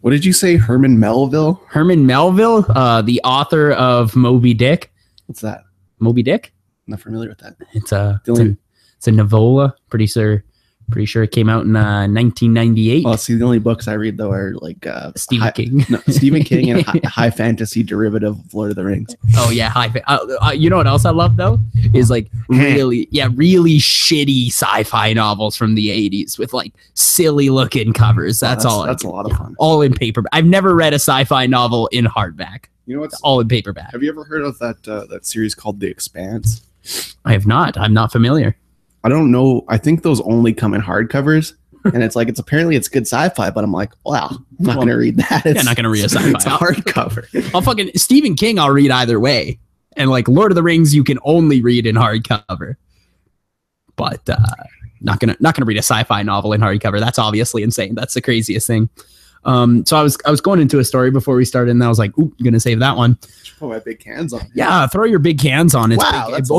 What did you say? Herman Melville? Herman Melville, the author of Moby Dick. What's that? Moby Dick? I'm not familiar with that. It's a novella. Pretty sure it came out in 1998. Oh, see, the only books I read though are like Stephen King. No, Stephen King and high fantasy derivative of Lord of the Rings. Oh yeah, you know what else I love though is like really shitty sci-fi novels from the 80s with like silly looking covers. That's all. That's a lot of fun. All in paperback. I've never read a sci-fi novel in hardback. You know what's all in paperback. Have you ever heard of that series called The Expanse? I have not. I'm not familiar. I don't know. I think those only come in hardcovers, and it's apparently it's good sci-fi. But I'm like, wow, I'm not gonna read that. I'm not gonna read a sci-fi. It's a hardcover. I'll fucking Stephen King. I'll read either way, and like Lord of the Rings, you can only read in hardcover. But not gonna read a sci-fi novel in hardcover. That's obviously insane. That's the craziest thing. So I was going into a story before we started, and I was like, "Ooh, I'm gonna save that one." Put my big cans on. Yeah, throw your big cans on. It's wow, big. that's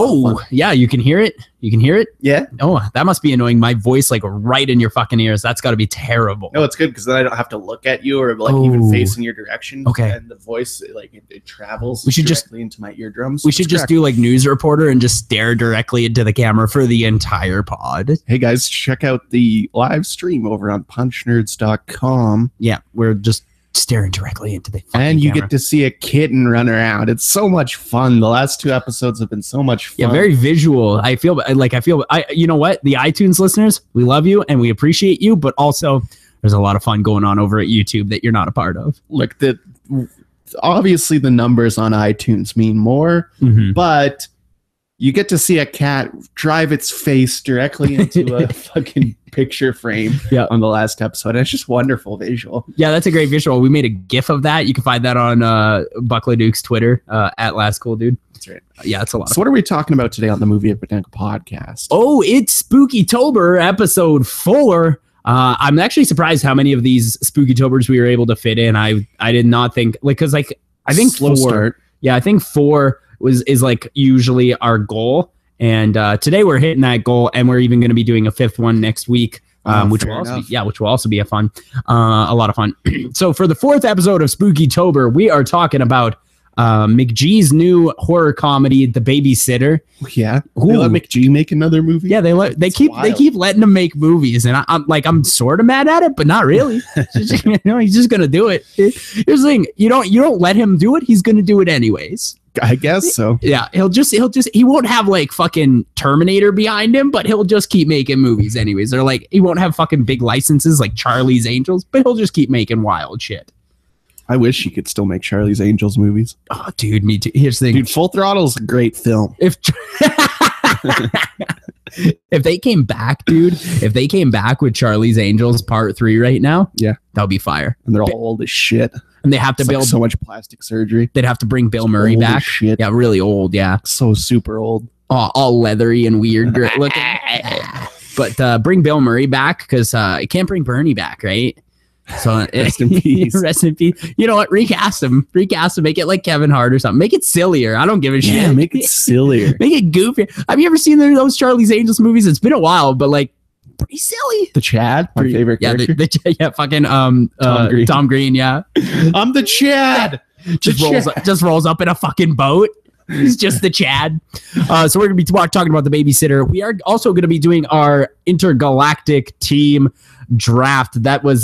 yeah, you can hear it. You can hear it. Yeah. Oh, that must be annoying. My voice like right in your fucking ears. That's got to be terrible. No, it's good because then I don't have to look at you or like even face in your direction. Okay. And the voice it travels. We should directly into my eardrums. We should just do like news reporter and just stare directly into the camera for the entire pod. Hey guys, check out the live stream over on punchnerds.com. Yeah, we're just staring directly into the and you camera. Get to see a kitten run around. It's so much fun. The last 2 episodes have been so much fun. Yeah, very visual. I feel you know what, the iTunes listeners, we love you and we appreciate you, but also there's a lot of fun going on over at YouTube that you're not a part of. Like obviously the numbers on iTunes mean more, but you get to see a cat drive its face directly into a fucking picture frame on the last episode. And it's just wonderful visual. Yeah, that's a great visual. We made a GIF of that. You can find that on Buckler Duke's Twitter, at Last Cool Dude. That's right. Yeah, it's a lot. So what are we talking about today on the Movie Epidemic podcast? Oh, it's Spooky-tober, episode 4. I'm actually surprised how many of these Spooky-tobers we were able to fit in. I did not think, because I think slow 4. Start. Yeah, I think 4 is like usually our goal, and today we're hitting that goal, and we're even going to be doing a 5th one next week, which will also be a lot of fun. So for the 4th episode of Spooky-tober, we are talking about McGee's new horror comedy, The Babysitter. Yeah, they let McGee make another movie. Yeah, they keep letting him make movies, and I'm sort of mad at it, but not really. He's just gonna do it. Here's the thing: you don't let him do it; he's gonna do it anyways. I guess so. Yeah, he won't have like fucking Terminator behind him, but he'll just keep making movies anyways. They're like, he won't have fucking big licenses like Charlie's Angels, but he'll just keep making wild shit. I wish he could still make Charlie's Angels movies. Oh, dude, me too. Here's the thing. Dude, Full Throttle's a great film. If they came back, dude, with Charlie's Angels Part 3 right now, yeah, that would be fire. And they're all old as shit. And they have to build so much plastic surgery. They'd have to bring Bill Murray back. Shit. Yeah, really old. Yeah, so super old. Oh, all leathery and weird looking. But bring Bill Murray back, because you can't bring Bernie back, right? So rest in peace. Rest in peace. You know what? Recast him. Make it like Kevin Hart or something. Make it sillier. I don't give a shit. Yeah, make it sillier. Make it goofier. Have you ever seen those Charlie's Angels movies? It's been a while, but like pretty silly. The Chad, my favorite character. Fucking Tom Green. Yeah, I'm the Chad. Just rolls up in a fucking boat. He's just the Chad. So we're gonna be talking about The Babysitter. We are also gonna be doing our intergalactic team draft. That was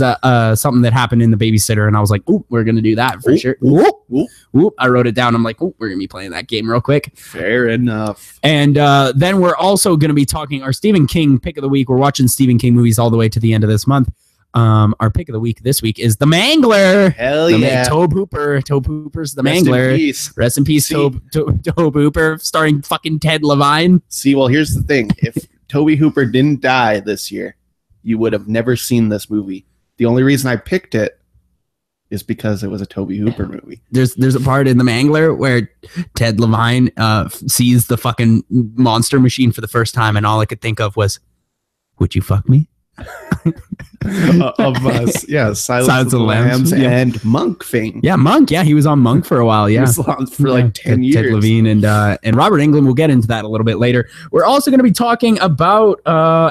something that happened in The Babysitter, and I was like, "Ooh, we're gonna do that for sure." Ooh, I wrote it down. I'm like, "Ooh, we're gonna be playing that game real quick." Fair enough. And then we're also gonna be talking our Stephen King pick of the week. We're watching Stephen King movies all the way to the end of this month. Our pick of the week this week is The Mangler. Hell yeah. Tobe Hooper's The Mangler. Rest in peace, Tobe Hooper, starring fucking Ted Levine. See, well, here's the thing. If Tobe Hooper didn't die this year, you would have never seen this movie. The only reason I picked it is because it was a Tobe Hooper movie. There's a part in The Mangler where Ted Levine sees the fucking monster machine for the first time, and all I could think of was, "Would you fuck me?" of us. Yeah, Silence of the Lambs and Monk fame. Yeah, Monk. Yeah, he was on Monk for a while. Yeah, for like 10 years. Ted Levine and Robert Englund. We'll get into that a little bit later. We're also going to be talking about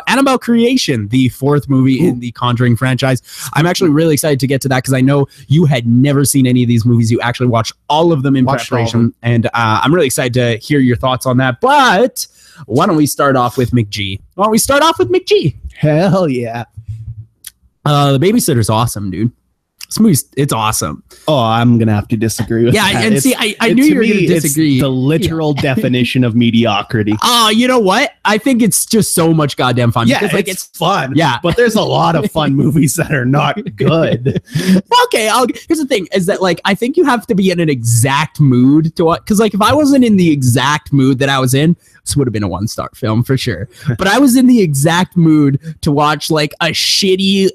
Annabelle Creation, the 4th movie in the Conjuring franchise. I'm actually really excited to get to that because I know you had never seen any of these movies. You actually watched all of them in preparation, and I'm really excited to hear your thoughts on that. But why don't we start off with McG? Hell yeah. The Babysitter's awesome, dude. This movie's, it's awesome. Oh, I'm gonna have to disagree with that. Yeah, and see, I knew you were gonna disagree. It's the literal definition of mediocrity. Oh, you know what? I think it's just so much goddamn fun. Yeah, because, it's fun. Yeah, but there's a lot of fun movies that are not good. Okay, here's the thing: is that like I think you have to be in an exact mood to watch. Because like if I wasn't in the exact mood that I was in, this would have been a 1-star film for sure. But I was in the exact mood to watch like a shitty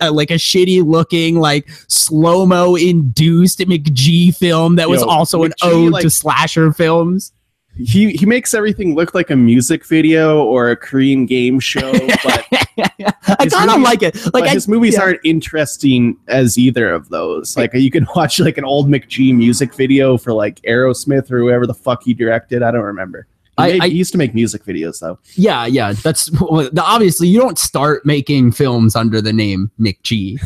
looking like slow-mo induced McG film that was also an ode to slasher films. He makes everything look like a music video or a Korean game show, but I kind of like it. Like his movies aren't interesting as either of those. Like you can watch like an old McG music video for like Aerosmith or whoever the fuck he directed. I don't remember. He used to make music videos though. Yeah. That's obviously you don't start making films under the name McG.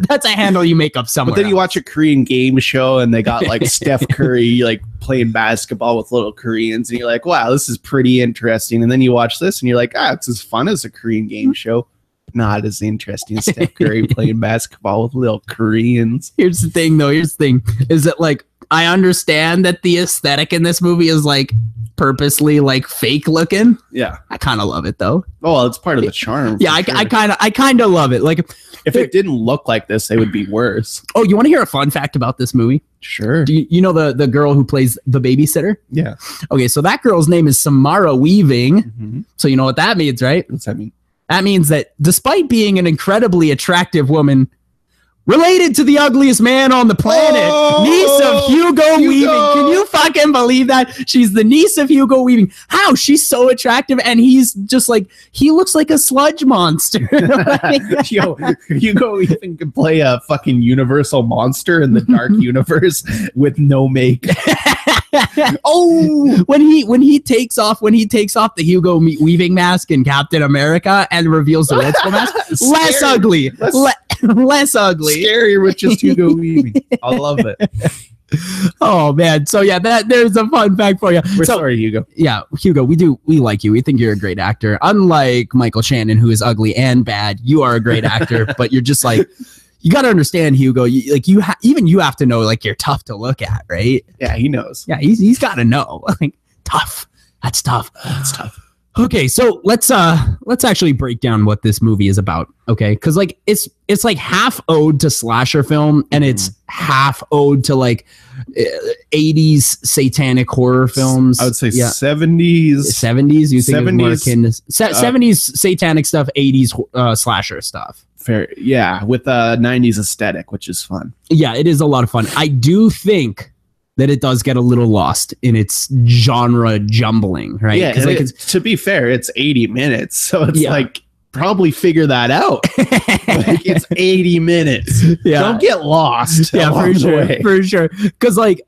That's a handle you make up somewhere. But then you watch a Korean game show and they got like Steph Curry like playing basketball with little Koreans, and you're like, wow, this is pretty interesting. And then you watch this and you're like, it's as fun as a Korean game show. Not as interesting as Steph Curry playing basketball with little Koreans. Here's the thing is that like I understand that the aesthetic in this movie is like purposely like fake looking. Yeah, I kind of love it though. Oh, well, it's part of the charm. Yeah, I kind of love it. Like if it didn't look like this, they would be worse. Oh, you want to hear a fun fact about this movie? Sure. Do you know the girl who plays the babysitter? Yeah. Okay, so that girl's name is Samara Weaving. Mm-hmm. So you know what that means, right? What's that mean? That means that despite being an incredibly attractive woman, related to the ugliest man on the planet, niece of Hugo Weaving. Can you fucking believe that? She's the niece of Hugo Weaving. How? She's so attractive, and he's just like, he looks like a sludge monster. Yo, Hugo Weaving can play a fucking universal monster in the dark universe with no makeup. When he takes off the Hugo Weaving mask in Captain America and reveals the Red Skull mask, less ugly. Less ugly. Scarier with just Hugo Weaving. I love it. Oh man. So yeah, there's a fun fact for you. We're sorry, Hugo. Yeah, Hugo, we like you. We think you're a great actor. Unlike Michael Shannon, who is ugly and bad, you are a great actor, but you're just like, you got to understand, Hugo. You have to know, like, you're tough to look at, right? Yeah, he knows. Yeah, he's got to know. Like, tough. That's tough. That's tough. Okay, so let's actually break down what this movie is about. Okay, because like it's like half ode to slasher film, and it's half ode to like 80s satanic horror films. I would say 70s. 70s. You think 70s, 70s satanic stuff, 80s slasher stuff. Fair, yeah, with a 90s aesthetic, which is fun. Yeah, it is a lot of fun. I do think that it does get a little lost in its genre jumbling, right? Yeah, like to be fair, it's 80 minutes, so it's like probably figure that out. Like, it's 80 minutes. Yeah, don't get lost. Yeah, for sure. Because like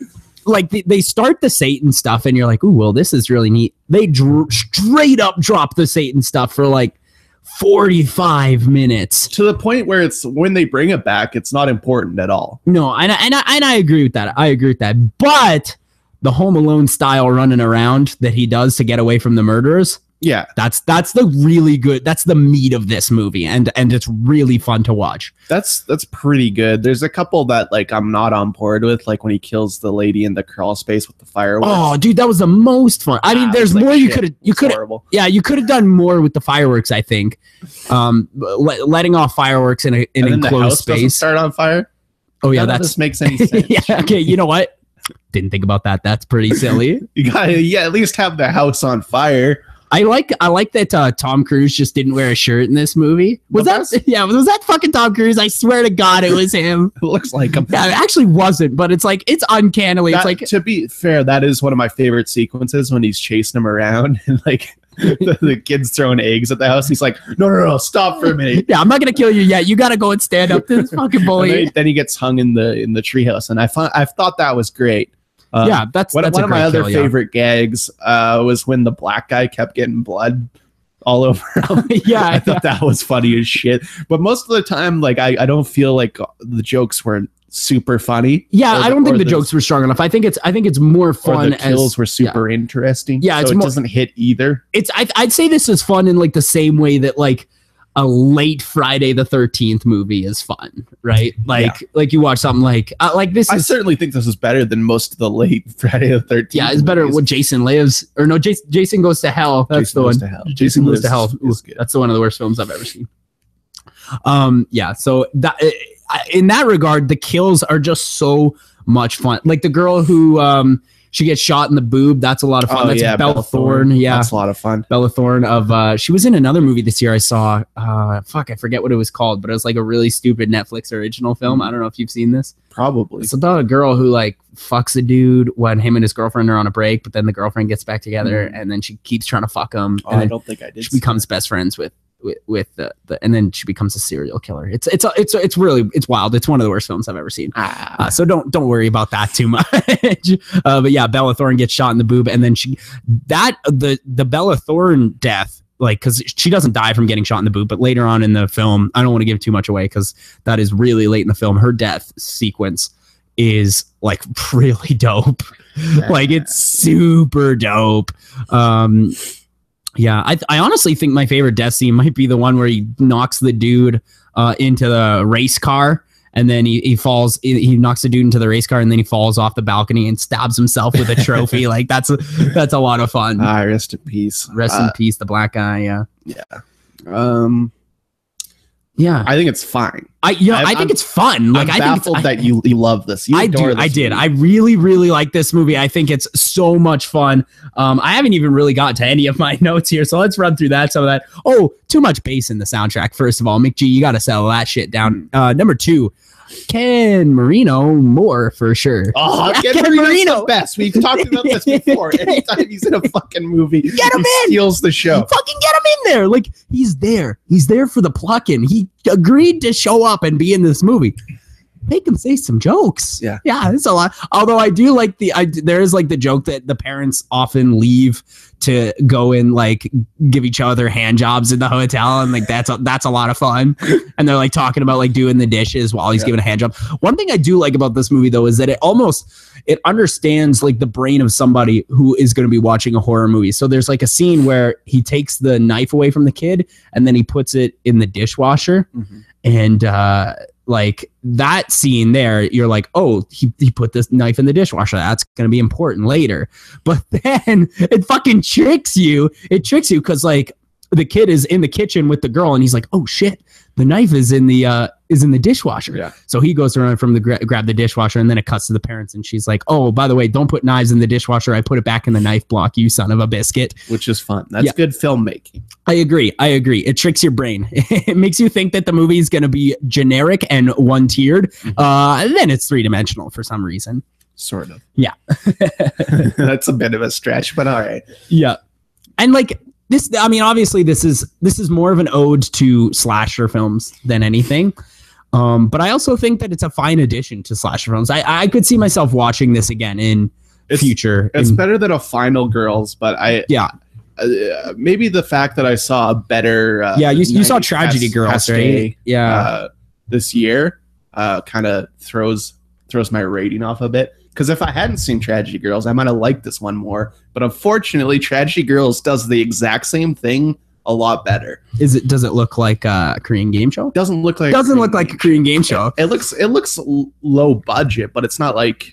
they start the Satan stuff, and you're like, ooh, well, this is really neat. They straight up drop the Satan stuff for like 45 minutes to the point where it's when they bring it back, it's not important at all. No, and I agree with that. I agree with that. But the Home Alone style running around that he does to get away from the murderers, yeah, that's the really good. That's the meat of this movie, and it's really fun to watch. That's pretty good. There's a couple that like I'm not on board with, like when he kills the lady in the crawl space with the fireworks. Oh, dude, that was the most fun. I mean, there's more you could have done more with the fireworks. I think, letting off fireworks in an enclosed space. Doesn't start on fire. Oh yeah, this makes any sense. Yeah, okay, you know what? Didn't think about that. That's pretty silly. You gotta at least have the house on fire. I like that Tom Cruise just didn't wear a shirt in this movie. Was that fucking Tom Cruise? I swear to God, it was him. It looks like him. Yeah, it actually wasn't, but it's like it's uncannily. It's like, to be fair, that is one of my favorite sequences when he's chasing him around and like the kid's throwing eggs at the house. He's like, no, stop for a minute. Yeah, I'm not gonna kill you yet. You gotta go and stand up to this fucking bully. Then he gets hung in the treehouse, and I thought that was great. That's one of my other favorite gags was when the black guy kept getting blood all over him. Yeah, I thought that was funny as shit. But most of the time, like I don't feel like the jokes weren't super funny. Yeah, I don't think the jokes were strong enough. I think it's more fun. The kills were super interesting. Yeah, so it doesn't hit either. I'd say this is fun in like the same way that like a late Friday the 13th movie is fun, right? Like you watch something like this. I certainly think this is better than most of the late Friday the 13th. Yeah, it's better when Jason Lives, or no, Jason Goes to Hell. That's Jason the Goes one. To Hell. Jason Goes to Hell. That's one of the worst films I've ever seen. Yeah. So that in that regard, the kills are just so much fun. Like the girl who she gets shot in the boob. That's a lot of fun. That's Bella Thorne. Yeah, that's a lot of fun. Bella Thorne she was in another movie this year I saw. I forget what it was called, but it was like a really stupid Netflix original film. I don't know if you've seen this. Probably. It's about a girl who like fucks a dude when him and his girlfriend are on a break, but then the girlfriend gets back together and then she keeps trying to fuck him. And I don't think I did. She becomes best friends with the and then she becomes a serial killer. It's really wild. It's one of the worst films I've ever seen. So don't worry about that too much. But yeah, Bella Thorne gets shot in the boob, and then the Bella Thorne death, like, because she doesn't die from getting shot in the boob, but later on in the film, I don't want to give too much away because that is really late in the film. Her death sequence is like really dope. Like it's super dope. Yeah, I honestly think my favorite death scene might be the one where he knocks the dude into the race car, and then he falls. He knocks the dude into the race car, and then he falls off the balcony and stabs himself with a trophy. Like that's a lot of fun. Rest in peace. Rest in peace, the black guy. Yeah. Yeah. Yeah, I think it's fine. I think it's fun. Like I'm baffled that you love this. You adore this. I did. I really, really like this movie. I think it's so much fun. I haven't even really got to any of my notes here, so let's run through some of that. Oh, too much bass in the soundtrack. First of all, McG, you got to settle that shit down. Number 2. Ken Marino, more for sure. Oh, Ken Marino's the best. We've talked about this before. Anytime he's in a fucking movie, he steals the show. Fucking get him in there. Like, he's there. He's there for the plucking. He agreed to show up and be in this movie. Make him say some jokes. Yeah, it's a lot. Although I do like there is like the joke that the parents often leave to go and like give each other hand jobs in the hotel, and like that's a lot of fun. And they're like talking about like doing the dishes while he's giving a hand job. One thing I do like about this movie though is that it understands like the brain of somebody who is going to be watching a horror movie. So there's like a scene where he takes the knife away from the kid and then he puts it in the dishwasher, and like that scene there, you're like, oh, he put this knife in the dishwasher. That's going to be important later. But then it fucking tricks you. It tricks you because like the kid is in the kitchen with the girl and he's like, oh shit, the knife is in the dishwasher. Yeah. So he goes around from grab the dishwasher, and then it cuts to the parents and she's like, oh, by the way, don't put knives in the dishwasher. I put it back in the knife block, you son of a biscuit. Which is fun. That's good filmmaking. I agree. It tricks your brain. It makes you think that the movie is going to be generic and one-tiered. And then it's three-dimensional for some reason. Sort of. Yeah. That's a bit of a stretch, but all right. Yeah. And like this, I mean, obviously this is more of an ode to slasher films than anything. But I also think that it's a fine addition to slasher films. I could see myself watching this again in future. It's better than a Final Girls, but maybe the fact that I saw a better you saw Tragedy Girls, right? This year kind of throws my rating off a bit, because if I hadn't seen Tragedy Girls, I might have liked this one more, but unfortunately Tragedy Girls does the exact same thing a lot better. Does it look like a Korean game show? Doesn't look like a Korean game show. It looks low budget, but it's not like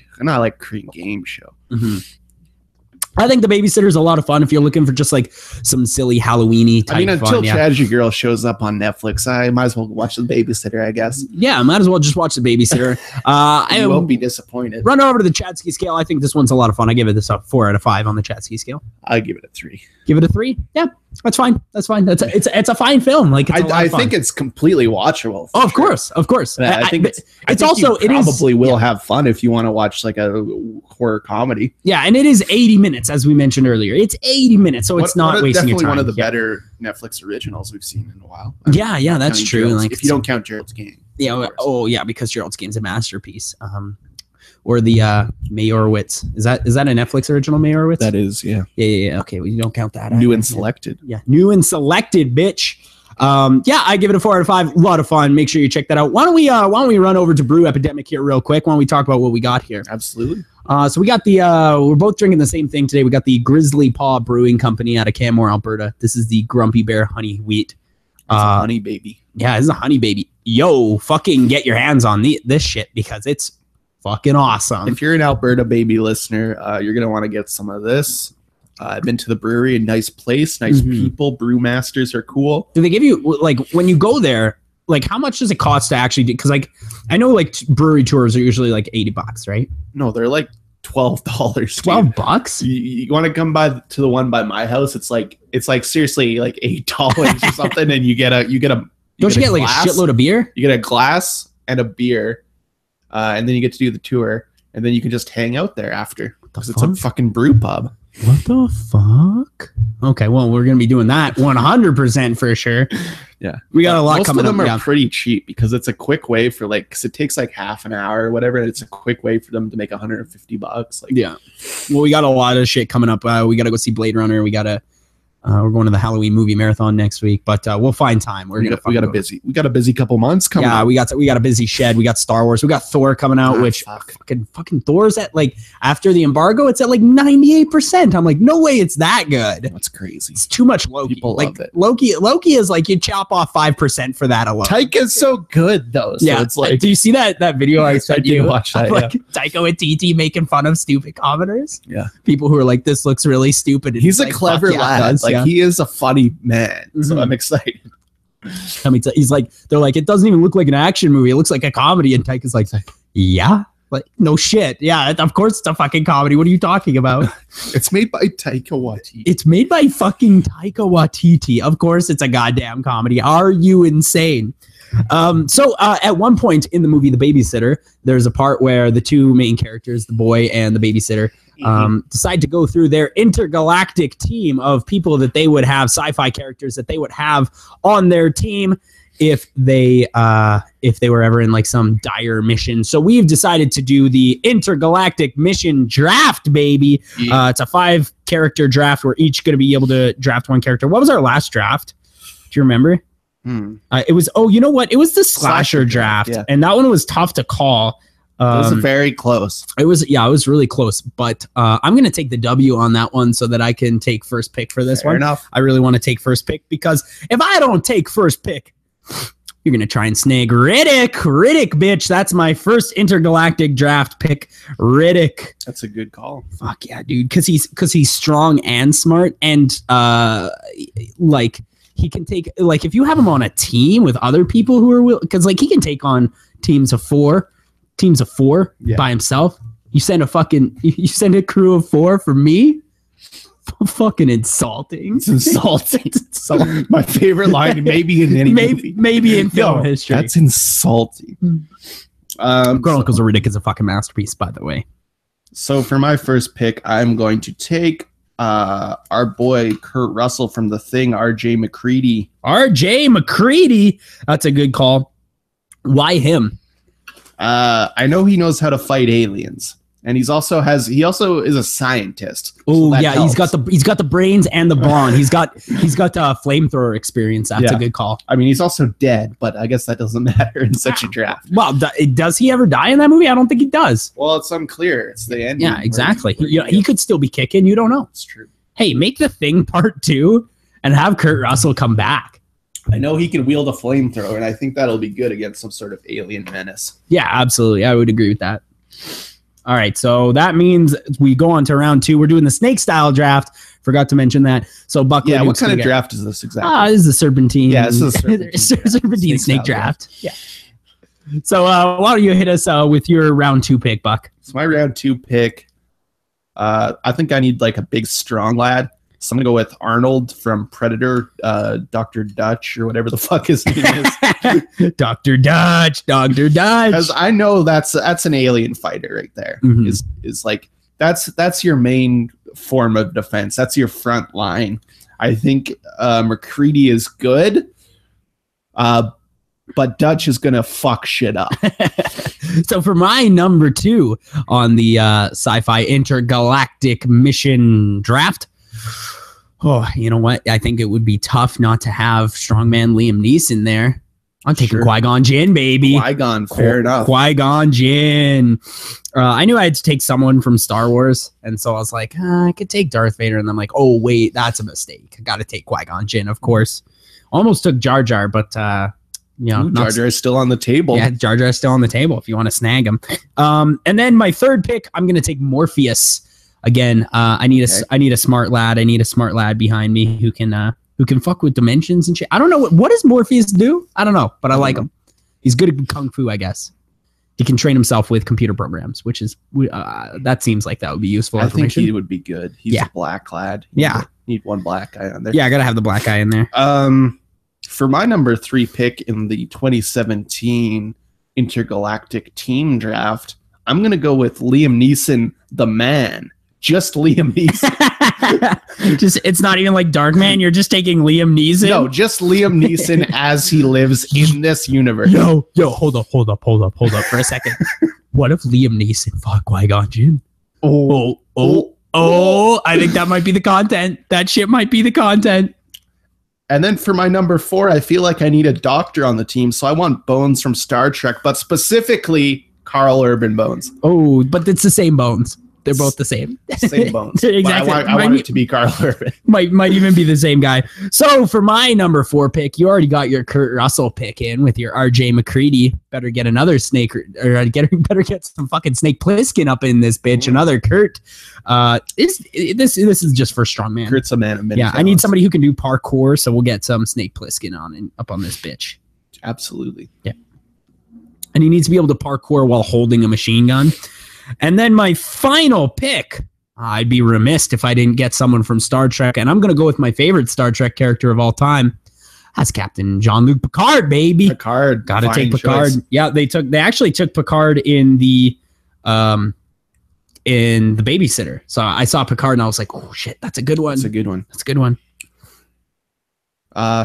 Korean game show. I think The Babysitter is a lot of fun if you're looking for just like some silly Halloween-y type fun. Until Tragedy Girl shows up on Netflix, I might as well watch The Babysitter, I guess. Yeah, I might as well just watch The Babysitter. You won't be disappointed. Run over to the Chadsky scale. I think this one's a lot of fun. I give it a 4 out of 5 on the Chadsky scale. I give it a 3. Give it a 3? Yeah. That's fine. That's fine. It's a fine film. Like I think it's completely watchable. Oh, of course. I think it's also you probably will have fun if you want to watch like a horror comedy. Yeah, and it is 80 minutes, as we mentioned earlier. It's 80 minutes, so it's not wasting your time. Definitely one of the better Netflix originals we've seen in a while. Yeah, that's true. Like if you don't count Gerald's Game. Yeah. Oh, yeah, because Gerald's Game's a masterpiece. Or the Mayorwitz. Is that a Netflix original, Mayorwitz? That is, yeah. Yeah. Okay, well, you don't count that. New and selected. Yeah, new and selected, bitch. I give it a 4 out of 5. A lot of fun. Make sure you check that out. Why don't we run over to Brew Epidemic here real quick? Why don't we talk about what we got here? Absolutely. So we got we're both drinking the same thing today. We got the Grizzly Paw Brewing Company out of Canmore, Alberta. This is the Grumpy Bear Honey Wheat. It's a honey baby. Yeah, it's a honey baby. Yo, fucking get your hands on this shit because it's fucking awesome. If you're an Alberta baby listener, you're going to want to get some of this. I've been to the brewery, a nice place, nice people. Brewmasters are cool. Do they give you, like, when you go there, like, how much does it cost to actually do? Because, like, I know, like, brewery tours are usually, like, $80, right? No, they're, like, $12. $12? You want to come by to the one by my house? It's like seriously, like, $8 or something, and you get a Don't you get, like, a shitload of beer? You get a glass and a beer. And then you get to do the tour, and then you can just hang out there after because it's a fucking brew pub. What the fuck? Okay, well, we're gonna be doing that 100% for sure. Yeah, we got a lot coming up. Most of them are pretty cheap because it's a quick way for because it takes like half an hour or whatever. And it's a quick way for them to make $150. Yeah. Well, we got a lot of shit coming up. We got to go see Blade Runner. We're going to the Halloween movie marathon next week, but we'll find time. We got a busy couple months coming. Yeah, we got a busy shed. We got Star Wars. We got Thor coming out, which fucking Thor's at like after the embargo, it's at like 98%. I'm like, no way, it's that good. That's crazy. It's too much Loki. People love it. Loki is like you chop off 5% for that alone. Taika's so good though. So yeah, it's like, do you see that video I sent you? Watch that. Like Taika and TT making fun of stupid commenters. Yeah, people who are like, this looks really stupid. He's a clever lad. He is a funny man, so I'm excited. I mean, he's like, they're like, it doesn't even look like an action movie. It looks like a comedy. And Taika's like, yeah, like no shit. Yeah, of course it's a fucking comedy. What are you talking about? It's made by Taika Waititi. It's made by fucking Taika Waititi. Of course it's a goddamn comedy. Are you insane? So at one point in the movie The Babysitter, there's a part where the two main characters, the boy and the babysitter, decide to go through their intergalactic team of people that they would have, sci-fi characters that they would have on their team if they were ever in like some dire mission. So we've decided to do the intergalactic mission draft, baby. It's a 5-character draft. We're each going to be able to draft one character. What was our last draft? Do you remember? It was, you know what? It was the slasher draft. Yeah. And that one was tough to call. It was very close. It was really close. But I'm going to take the W on that one so that I can take first pick for this one. Fair enough. I really want to take first pick because if I don't take first pick, you're going to try and snag Riddick. Riddick, bitch. That's my first intergalactic draft pick. Riddick. That's a good call. Fuck yeah, dude. Because he's strong and smart. And like he can take, like if you have him on a team with other people who are, because like he can take on teams of four by himself. You send a crew of 4 for me. Fucking insulting. It's insulting. My favorite line, maybe in any movie. Maybe in film history. That's insulting. Chronicles of Riddick is a fucking masterpiece, by the way. So for my first pick, I'm going to take our boy Kurt Russell from The Thing, R.J. McCready. R.J. McCready. That's a good call. Why him? I know he knows how to fight aliens. And he also is a scientist. Oh so yeah, helps. he's got the brains and the brawn. he's got flamethrower experience. That's a good call. I mean, he's also dead, but I guess that doesn't matter in such a draft. Well, does he ever die in that movie? I don't think he does. Well, it's unclear. It's the end. Yeah, exactly. He could still be kicking. You don't know. It's true. Hey, make The Thing Part 2 and have Kurt Russell come back. I know he can wield a flamethrower, and I think that'll be good against some sort of alien menace. Yeah, absolutely. I would agree with that. All right, so that means we go on to round 2. We're doing the snake style draft. Forgot to mention that. So Buck. Yeah, what kind of draft is this exactly? This is a serpentine. Yeah, this is a serpentine snake draft. Yeah. So why don't you hit us with your round 2 pick, Buck? So my round 2 pick, I think I need like a big strong lad. So I'm gonna go with Arnold from Predator, Dr. Dutch or whatever the fuck his name is. Dr. Dutch. Because I know that's an alien fighter right there. Mhm. Is like that's your main form of defense. That's your front line. I think McCready is good, but Dutch is gonna fuck shit up. So for my number 2 on the sci-fi intergalactic mission draft, oh, you know what? I think it would be tough not to have strongman Liam Neeson there. I'm taking Sure. Qui-Gon Jinn, baby. Qui-Gon, fair enough. Qui-Gon Jinn. I knew I had to take someone from Star Wars, and so I was like, I could take Darth Vader, and I'm like, oh wait, that's a mistake. I got to take Qui-Gon Jinn, of course. Almost took Jar Jar, but you know, Jar Jar is still on the table. Yeah, Jar Jar is still on the table if you want to snag him. And then my third pick, I'm gonna take Morpheus. Again, I need a smart lad. I need a smart lad behind me who can fuck with dimensions and shit. I don't know what does Morpheus do? I don't know, but I like him. He's good at kung fu, I guess. He can train himself with computer programs, which is that seems like that would be useful. I think he would be good. He's a black lad. Need one black guy on there. Yeah, I gotta have the black guy in there. For my number 3 pick in the 2017 Intergalactic Team Draft, I'm going to go with Liam Neeson, the man. Just Liam Neeson. It's not even like Darkman. You're just taking Liam Neeson. No, just Liam Neeson as he lives in this universe. Yo, hold up for a second. What if Liam Neeson fought Qui-Gon Jinn? Oh, I think that might be the content. That shit might be the content. And then for my number 4, I feel like I need a doctor on the team, so I want Bones from Star Trek, but specifically Carl Urban Bones. Oh, but it's the same Bones. They're both the same. Same Bones. Exactly. I want it to be Carl Urban. Might even be the same guy. So for my number 4 pick, you already got your Kurt Russell pick in with your RJ McCready. Better get another snake, or better get some fucking Snake Plissken up in this bitch. Another Kurt. This is just for strongman. Kurt's a man of many talents. I need somebody who can do parkour, so we'll get some Snake Plissken up on this bitch. Absolutely. Yeah. And he needs to be able to parkour while holding a machine gun. And then my final pick, I'd be remiss if I didn't get someone from Star Trek, and I'm going to go with my favorite Star Trek character of all time. That's Captain Jean-Luc Picard, baby. Picard. Got to take Picard. Choice. Yeah, they actually took Picard in the Babysitter. So I saw Picard and I was like, oh shit, that's a good one. That's a good one. That's a good one.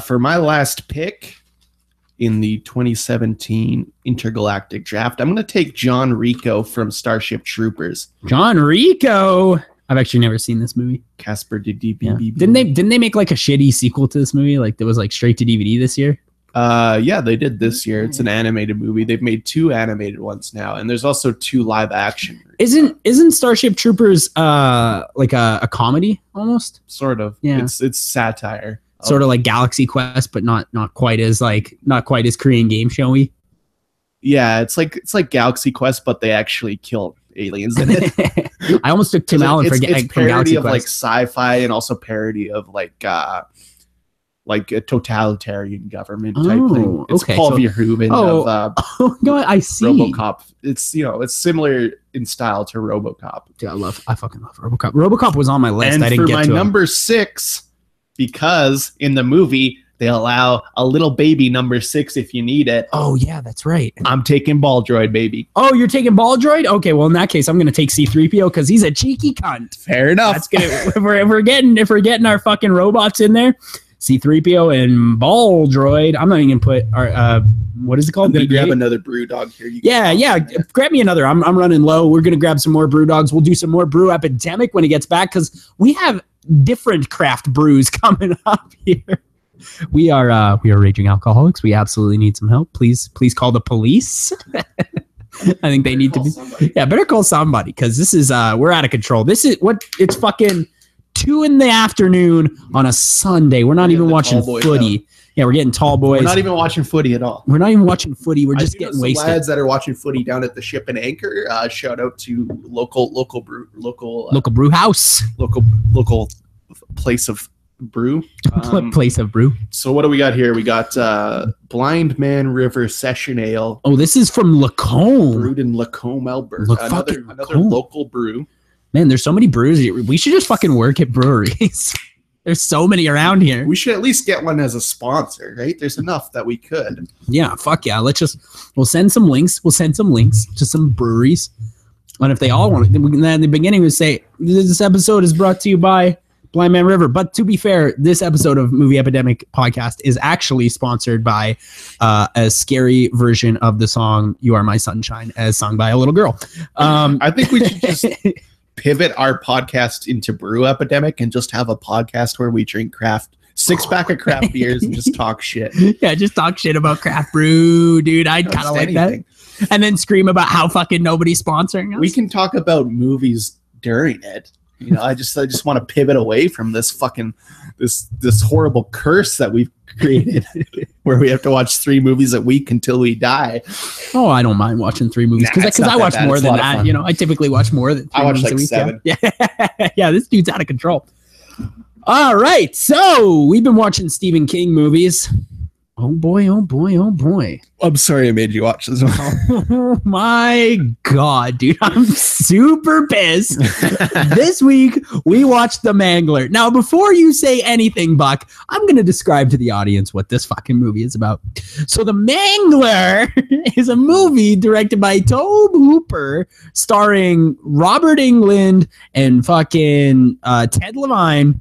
For my last pick in the 2017 Intergalactic Draft, I'm going to take John Rico from Starship Troopers. John Rico. I've actually never seen this movie. Casper did Didn't they make like a shitty sequel to this movie? Like that was like straight to DVD this year? Yeah, they did this year. It's an animated movie. They've made 2 animated ones now, and there's also 2 live action. Isn't Starship Troopers like a comedy almost? Sort of. Yeah. It's satire. Sort of like Galaxy Quest, but not quite as Korean game showy. Yeah, it's like Galaxy Quest, but they actually kill aliens in it. I almost took Tim Allen for parody Galaxy of Quest. Like sci-fi and also parody of like a totalitarian government type thing. It's Paul Verhoeven of no, I see. RoboCop. It's similar in style to RoboCop. Dude, I fucking love RoboCop. RoboCop was on my list. And I didn't for get my to number 6, because in the movie they allow a little baby number 6 if you need it. Oh yeah, that's right. I'm taking Ball Droid, baby. Oh, you're taking Ball Droid? Okay, well in that case, I'm gonna take C-3PO because he's a cheeky cunt. Fair enough. That's good. if we're getting our fucking robots in there, C-3PO and Ball Droid. I'm not even gonna put our what is it called? I'm gonna grab another brew dog here. Yeah. Grab me another. I'm running low. We're gonna grab some more brew dogs. We'll do some more brew epidemic when he gets back because we have different craft brews coming up here. We are raging alcoholics. We absolutely need some help. Please call the police. I think they need to be. Somebody. Yeah, better call somebody because this is we're out of control. It's fucking 2 p.m. on a Sunday. We're not even watching footy. Yeah, we're getting tall boys. We're not even watching footy at all. We're not even watching footy. We're just getting wasted. Lads that are watching footy down at the Ship and Anchor. Shout out to local brew house. Local place of brew. Place of brew. So what do we got here? We got Blind Man River Session Ale. Oh, this is from Lacombe. Brewed in Lacombe, Alberta. Another local brew. Man, there's so many brews. We should just fucking work at breweries. There's so many around here. We should at least get one as a sponsor, right? There's enough that we could. Yeah, fuck yeah. We'll send some links. We'll send some links to some breweries. And if they all want it, then at the beginning we say, this episode is brought to you by Blind Man River. But to be fair, this episode of Movie Epidemic podcast is actually sponsored by a scary version of the song You Are My Sunshine, as sung by a little girl. I think we should just pivot our podcast into Brew Epidemic and just have a podcast where we drink six-pack of craft beers and just talk shit. Yeah, just talk shit about craft brew, dude. I'd kind of like that. And then scream about how fucking nobody's sponsoring us. We can talk about movies during it. You know, I just want to pivot away from this fucking this horrible curse that we've created where we have to watch 3 movies a week until we die. Oh, I don't mind watching 3 movies because I watch more than that. You know, I typically watch more than 3 I watch movies like a week. 7. Yeah. Yeah, this dude's out of control. All right, so we've been watching Stephen King movies. Oh boy, oh boy, oh boy. I'm sorry I made you watch this one. Oh my God, dude. I'm super pissed. This week, we watched The Mangler. Now, before you say anything, Buck, I'm going to describe to the audience what this fucking movie is about. So The Mangler is a movie directed by Tobe Hooper, starring Robert Englund and fucking Ted Levine.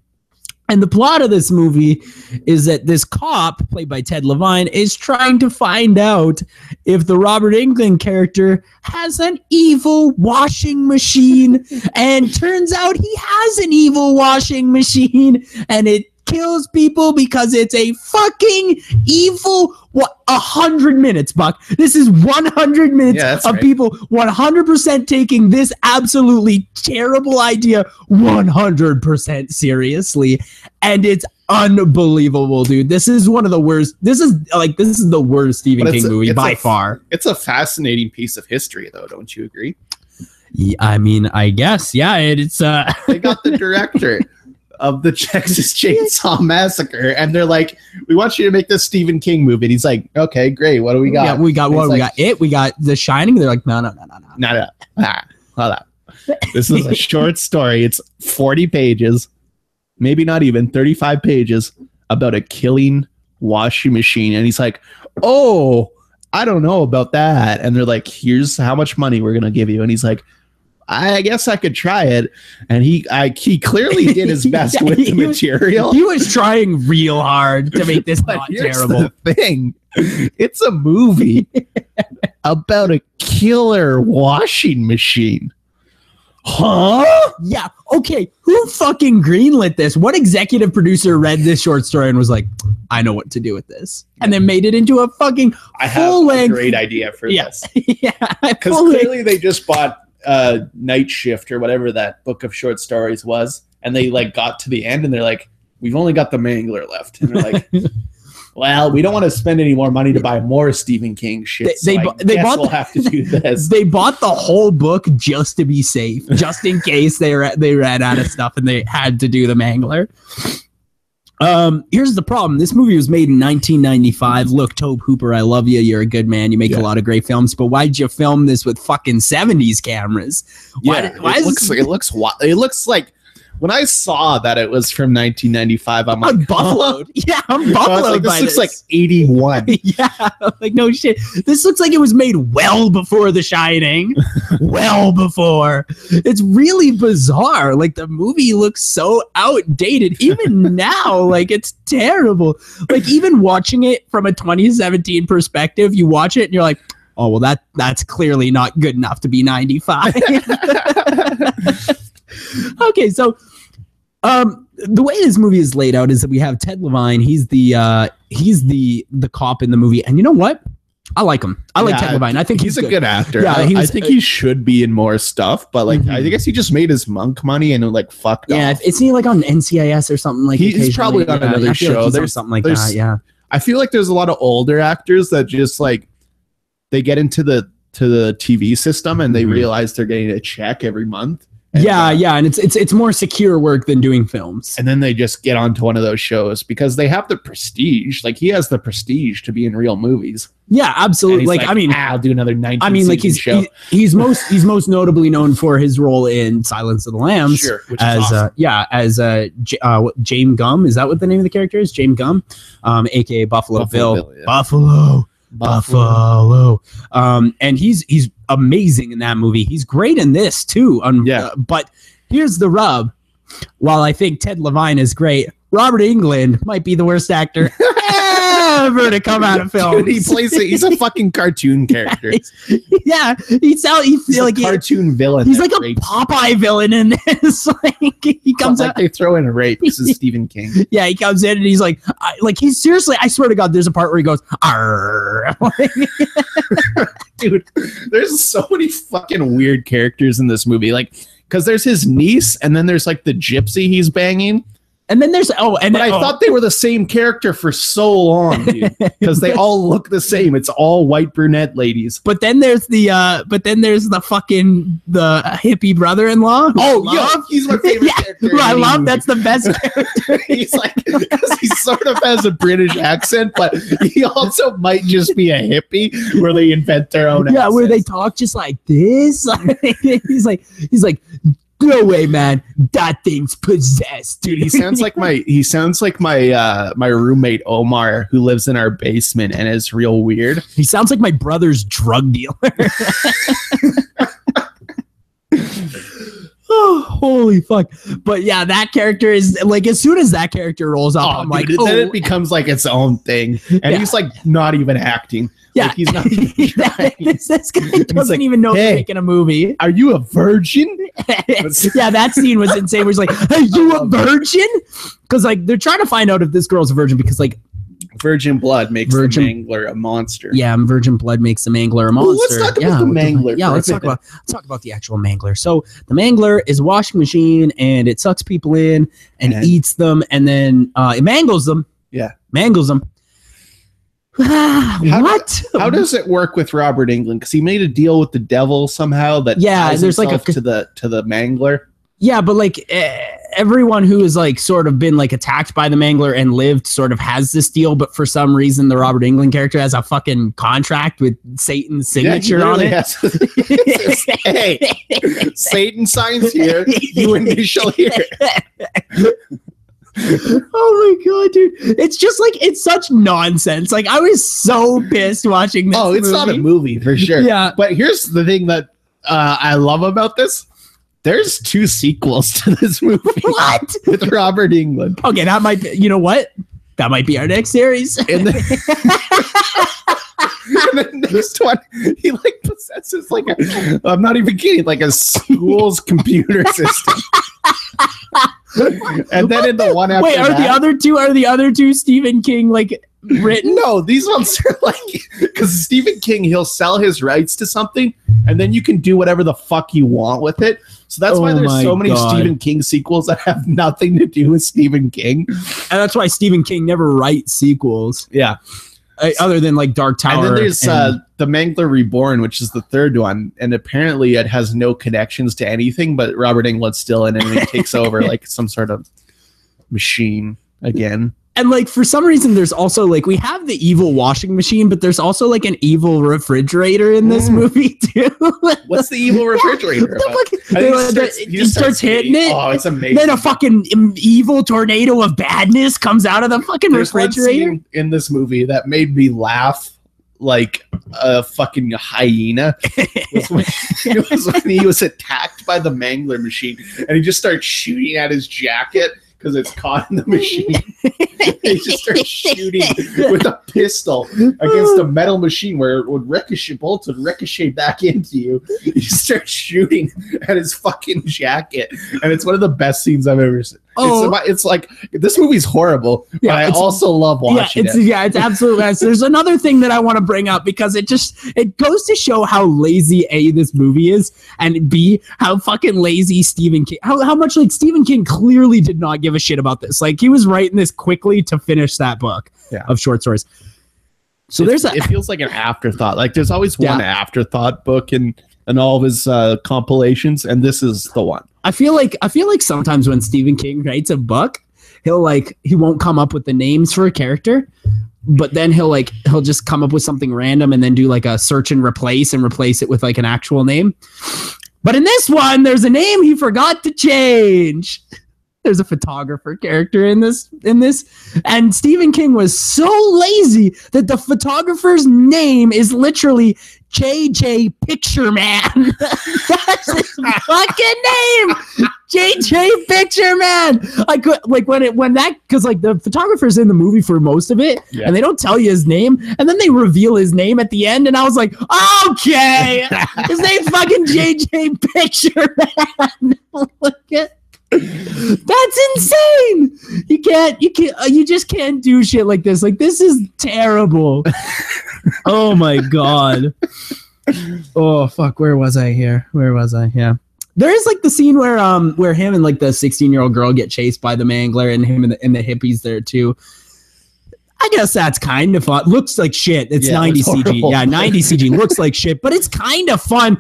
And the plot of this movie is that this cop, played by Ted Levine, is trying to find out if the Robert Englund character has an evil washing machine. And turns out he has an evil washing machine. And it kills people because it's a fucking evil 100 minutes, Buck. This is 100 minutes of people 100% taking this absolutely terrible idea 100% seriously, and it's unbelievable, dude. This is one of the worst. This is the worst Stephen King movie by far. It's a fascinating piece of history, though. Don't you agree? Yeah, I mean, I guess, yeah. It's they got the director of the Texas Chainsaw Massacre, and they're like, we want you to make this Stephen King movie. And he's like, okay, great, what do we got? Yeah, we got what? We got it. We got The Shining. They're like, no. Hold up. This is a short story. It's 40 pages, maybe not even 35 pages, about a killing washing machine. And he's like, oh, I don't know about that. And they're like, here's how much money we're gonna give you. And he's like, I guess I could try it. And he clearly did his best with the material. He was trying real hard to make this not terrible. The thing. It's a movie about a killer washing machine. Huh? Yeah. Okay. Who fucking greenlit this? What executive producer read this short story and was like, I know what to do with this, and then made it into a fucking full-length. A great idea for this. Yeah. Because clearly they just bought Night Shift or whatever that book of short stories was, and they like got to the end and they're like, we've only got The Mangler left, and they're like, well, we don't want to spend any more money to buy more Stephen King shit. We'll have to do this. They bought the whole book just to be safe, just in case they ran out of stuff and they had to do The Mangler. Here's the problem. This movie was made in 1995. Look, Tobe Hooper, I love you. You're a good man. You make a lot of great films, but why'd you film this with fucking 70s cameras? It looks like when I saw that it was from 1995, I'm like, buffaloed. Yeah, I'm buffaloed. This looks like 81. Yeah, like no shit. This looks like it was made well before The Shining. Well before. It's really bizarre. Like the movie looks so outdated. Even now, like it's terrible. Like even watching it from a 2017 perspective, you watch it and you're like, oh well, that's clearly not good enough to be 95. Okay, so the way this movie is laid out is that we have Ted Levine. He's the cop in the movie, and you know what? I like him. I like Ted Levine. I think he's a good actor. Yeah, I think he should be in more stuff, but like I guess he just made his monk money and like fucked off. Yeah, isn't he like on NCIS or something like? He's probably on another show. Like there's something like that. Yeah, I feel like there's a lot of older actors that just like they get into the TV system and they realize they're getting a check every month. And it's more secure work than doing films. And then they just get onto one of those shows because they have the prestige. Like he has the prestige to be in real movies. Yeah, absolutely. Like I mean, I'll do another 19. I mean, like he's most notably known for his role in Silence of the Lambs, sure, which as is awesome. James Gum. Is that what the name of the character is? James Gum, aka Buffalo Bill. Yeah. Buffalo. And he's amazing in that movie. He's great in this too. But here's the rub. While I think Ted Levine is great, Robert Englund might be the worst actor ever to come out of film. Dude, he's a fucking cartoon character. He's like a cartoon villain. He's like a Popeye villain in this. Like he comes out. They throw in a rape. This is Stephen King. Yeah, he comes in and he's like he's seriously. I swear to God, there's a part where he goes, "Arr." Dude, there's so many fucking weird characters in this movie. Like, because there's his niece, and then there's like the gypsy he's banging. And then there's I thought they were the same character for so long, dude, because they all look the same. It's all white brunette ladies. But then there's the fucking hippie brother-in-law. He's my favorite character. I love that's the best character. He's like, because he sort of has a British accent, but he also might just be a hippie where they invent their own. Yeah, where they talk just like this. He's like. No way, man! That thing's possessed, dude. He sounds like my roommate Omar, who lives in our basement and is real weird. He sounds like my brother's drug dealer. Oh, holy fuck! But yeah, that character is like, as soon as that character rolls up, I'm like, then it becomes like its own thing, and he's like not even acting. Yeah, like, he's not even trying. This guy doesn't even know he's making a movie. Are you a virgin? Yeah, that scene was insane. Where he's like, "Are you a virgin?" Because like they're trying to find out if this girl's a virgin because like virgin blood makes the Mangler a monster. Yeah, virgin blood makes the Mangler a monster. Well, let's talk about the Mangler. Yeah, let's talk about the actual Mangler. So the Mangler is a washing machine, and it sucks people in and eats them, and then it mangles them. Yeah, mangles them. What? How does it work with Robert Englund? Because he made a deal with the devil somehow. There's like to the Mangler. Yeah, but like everyone who is like sort of been like attacked by the Mangler and lived sort of has this deal, but for some reason the Robert Englund character has a fucking contract with Satan's signature on it. Hey, Satan signs here, you initial here. Oh my god, dude! It's just like it's such nonsense. Like I was so pissed watching this. It's not a movie for sure. Yeah, but here's the thing that I love about this. There's 2 sequels to this movie. What? With Robert Englund. Okay, that might be, you know what? That might be our next series. And the next one, he like possesses like I'm not even kidding, like a school's computer system. And then in the one after the other two Stephen King like written? No, these ones are like, because Stephen King, he'll sell his rights to something and then you can do whatever the fuck you want with it. So that's why there's so many Stephen King sequels that have nothing to do with Stephen King. And that's why Stephen King never writes sequels. Yeah. Other than like Dark Tower. And then there's the Mangler Reborn, which is the 3rd one. And apparently it has no connections to anything, but Robert Englund's still in it and he takes over like some sort of machine again. And like for some reason, there's also like we have the evil washing machine, but there's also like an evil refrigerator in this movie too. What's the evil refrigerator? He starts hitting it. Oh, it's amazing. Then a fucking evil tornado of badness comes out of the fucking refrigerator. One scene in this movie that made me laugh like a fucking hyena. It was when he was attacked by the Mangler machine, and he just starts shooting at his jacket. Because it's caught in the machine. He just starts shooting with a pistol against a metal machine where it would bullets would ricochet back into you. He starts shooting at his fucking jacket. And it's one of the best scenes I've ever seen. It's like, this movie's horrible, but I also love watching it. Yeah, it's absolutely nice. There's another thing that I want to bring up because it goes to show how lazy A, this movie is, and B, how fucking lazy Stephen King, how much like Stephen King clearly did not give a shit about this. Like he was writing this quickly to finish that book of short stories. So it feels like an afterthought. Like there's always one afterthought book in and all of his compilations, and this is the one. I feel like sometimes when Stephen King writes a book, he won't come up with the names for a character, but then he'll just come up with something random and then do like a search and replace it with like an actual name. But in this one, there's a name he forgot to change. There's a photographer character in this, and Stephen King was so lazy that the photographer's name is literally JJ Picture Man. That's his fucking name, JJ Picture Man. I could because the photographer's in the movie for most of it, and they don't tell you his name, and then they reveal his name at the end, and I was like, okay, his name's fucking JJ Picture Man. Look at. That's insane. You just can't do shit like this. Like, this is terrible. Oh my god. Oh fuck, where was I here? Yeah. There is like the scene where him and like the 16-year-old girl get chased by the Mangler, and him and the hippies there too. I guess that's kind of fun. Looks like shit. It's 90 CG. Yeah, 90 CG looks like shit, but it's kind of fun.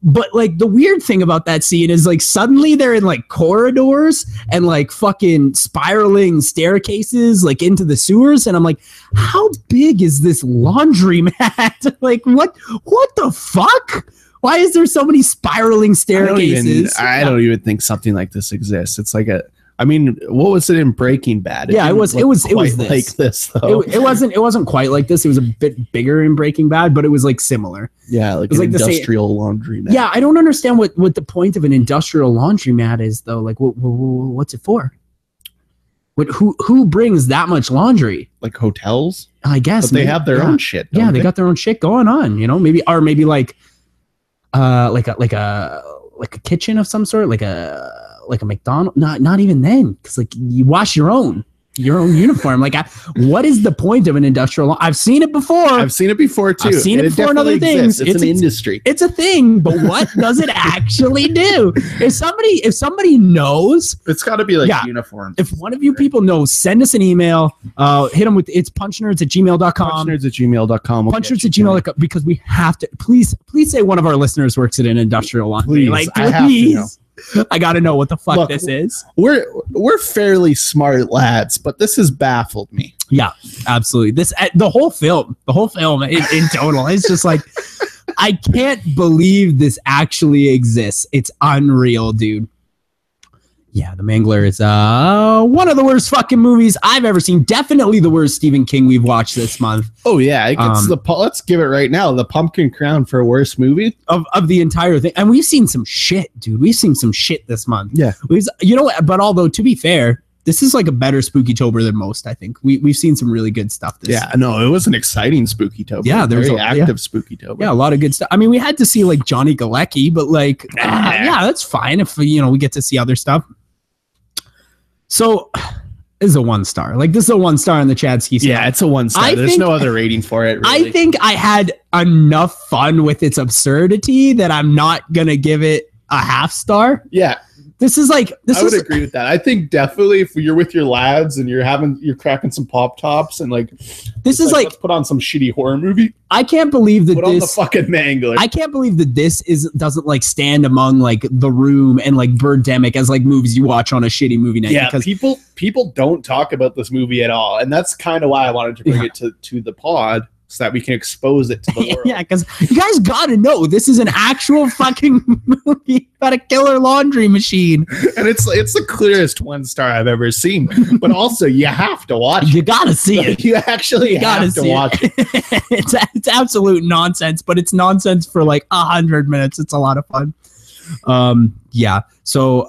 But like the weird thing about that scene is like suddenly they're in like corridors and like fucking spiraling staircases like into the sewers, and I'm like, how big is this laundromat? Like what the fuck? Why is there so many spiraling staircases? I don't even think something like this exists. It's like what was it in Breaking Bad? It was like this though. It wasn't quite like this. It was a bit bigger in Breaking Bad, but it was like similar. Yeah, like an industrial laundromat. Yeah, I don't understand what the point of an industrial laundromat is though. Like, what's it for? Who brings that much laundry? Like hotels, I guess. But they have their own shit. Yeah, they got their own shit going on. You know, maybe like a kitchen of some sort, like a McDonald's. Not even then, because like you wash your own uniform. Like, what is the point of an industrial? I've seen it before. I've seen it before too. I've seen it before in other things. It's an industry. It's a thing, but what does it actually do? If somebody knows, it's got to be like uniforms. If one of you people knows, send us an email. Hit them with it's punchnerds@gmail.com. Punchnerds@gmail.com. Punchnerds@gmail.com, because we have to. Please say one of our listeners works at an industrial laundry. Please, like, please. I gotta know what the fuck this is. We're fairly smart lads, but this has baffled me. Yeah, absolutely. This the whole film in total. It's just like, I can't believe this actually exists. It's unreal, dude. Yeah, The Mangler is one of the worst fucking movies I've ever seen. Definitely the worst Stephen King we've watched this month. Oh yeah, let's give it right now. The Pumpkin Crown for worst movie of the entire thing. And we've seen some shit, dude. We've seen some shit this month. Yeah, but although to be fair, this is like a better spooky-tober than most. I think we've seen some really good stuff. No, it was an exciting spooky-tober. Yeah, there was an active spooky-tober. Yeah, a lot of good stuff. I mean, we had to see like Johnny Galecki, but like, yeah, that's fine if we get to see other stuff. So, this is a 1 star. Like, this is a 1 star on the Chadsky scale. Yeah, it's a 1 star. There's no other rating for it, really. I think I had enough fun with its absurdity that I'm not going to give it a 1/2 star. Yeah. I would agree with that. I think definitely if you're with your lads and you're cracking some pop tops and like, this is like, let's put on some shitty horror movie. I can't believe that put on the fucking Mangler. I can't believe that this doesn't like stand among like The Room and like Birdemic as like movies you watch on a shitty movie night. Yeah, because people don't talk about this movie at all, and that's kind of why I wanted to bring it to the pod, so that we can expose it to the world. Yeah, because you guys gotta know this is an actual fucking movie about a killer laundry machine. And it's the clearest 1 star I've ever seen. But also, you have to watch it. You gotta see it. You actually have to watch it. It's absolute nonsense, but it's nonsense for like 100 minutes. It's a lot of fun. Yeah. So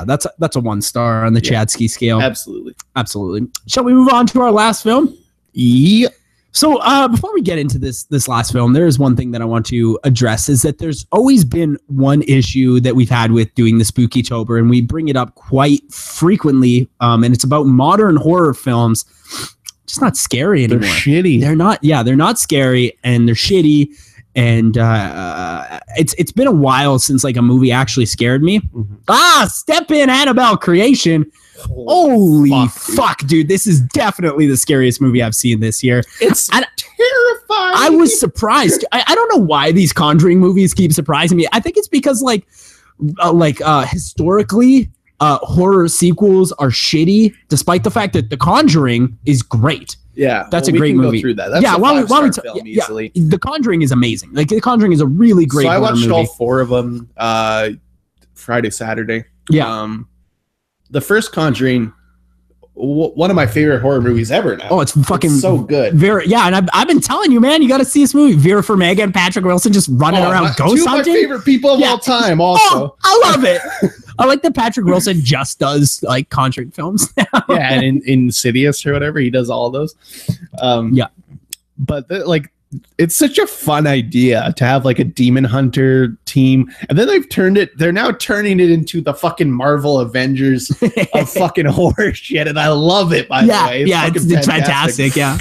that's a 1 star on the Chadsky scale. Absolutely. Shall we move on to our last film? Yeah. So before we get into this last film, there is one thing that I want to address, is that there's always been one issue that we've had with doing the Spooky-tober, and we bring it up quite frequently, and it's about modern horror films just not scary anymore. They're shitty. They're not scary, and they're shitty, And it's been a while since like a movie actually scared me. Step in Annabelle creation. Holy fuck, dude. This is definitely the scariest movie I've seen this year. It's terrifying. I was surprised. I don't know why these Conjuring movies keep surprising me. I think it's because historically horror sequels are shitty, despite the fact that The Conjuring is great. Yeah, that's a great movie. Go through that. That's why don't we film easily. The Conjuring is amazing. Like The Conjuring is a really great. So I watched movie. all 4 of them Friday, Saturday. Yeah. The first Conjuring, one of my favorite horror movies ever now. Oh, it's fucking so good. And I've been telling you, man, you got to see this movie. Vera Farmiga and Patrick Wilson just running around ghost hunting. 2 of my favorite people of all time. Also, I love it. I like that Patrick Wilson just does like Conjuring films now. Yeah, and in Insidious or whatever, he does all of those. But it's such a fun idea to have like a demon hunter team, and then they're now turning it into the fucking Marvel Avengers of fucking horror shit, and I love it, by the way. It's fantastic. Yeah.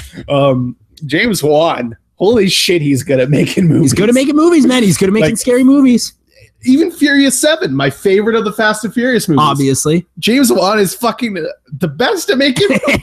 James Wan, holy shit, he's good at making movies. He's good at making movies, man. He's good at making scary movies. Even Furious 7, my favorite of the Fast and Furious movies. Obviously. James Wan is fucking the best at making movies.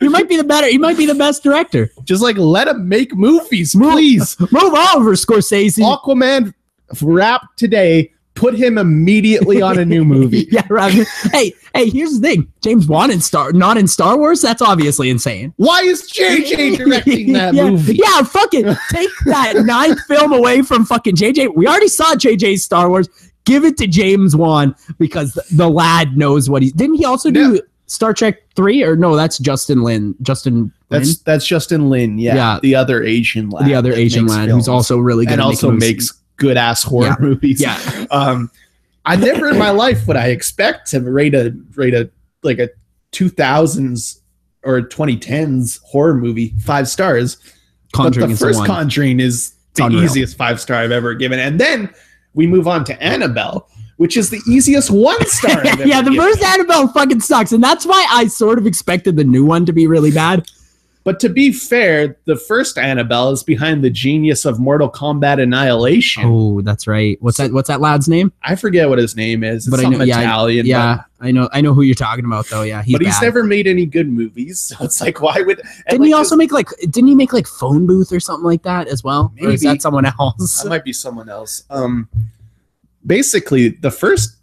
He might be the best director. Just let him make movies, please. Move over, Scorsese. Aquaman wrapped today. Put him immediately on a new movie. Yeah, right. Hey, here's the thing. James Wan not in Star Wars? That's obviously insane. Why is JJ directing that movie? Yeah, fucking take that 9th film away from fucking JJ. We already saw JJ's Star Wars. Give it to James Wan because the lad knows what he's... Didn't he also do Star Trek 3? Or no, that's Justin Lin. That's Justin Lin, yeah. The other Asian lad. The other Asian lad who's also really good and also makes good ass horror movies. Yeah. I never in my life would I expect to rate a 2000s or 2010s horror movie 5 stars. Conjuring but the first Conjuring is the easiest 5-star I've ever given. And then we move on to Annabelle, which is the easiest 1-star I've ever given. First Annabelle fucking sucks. And that's why I sort of expected the new one to be really bad. But to be fair, the first Annabelle is behind the genius of Mortal Kombat Annihilation. Oh, that's right. What's that lad's name? I forget what his name is. It's something Italian. I know who you're talking about though. Yeah, he's never made any good movies. So it's why would? Didn't he also make Didn't he make Phone Booth or something like that as well? Maybe. Or is that someone else? That might be someone else. Basically, the first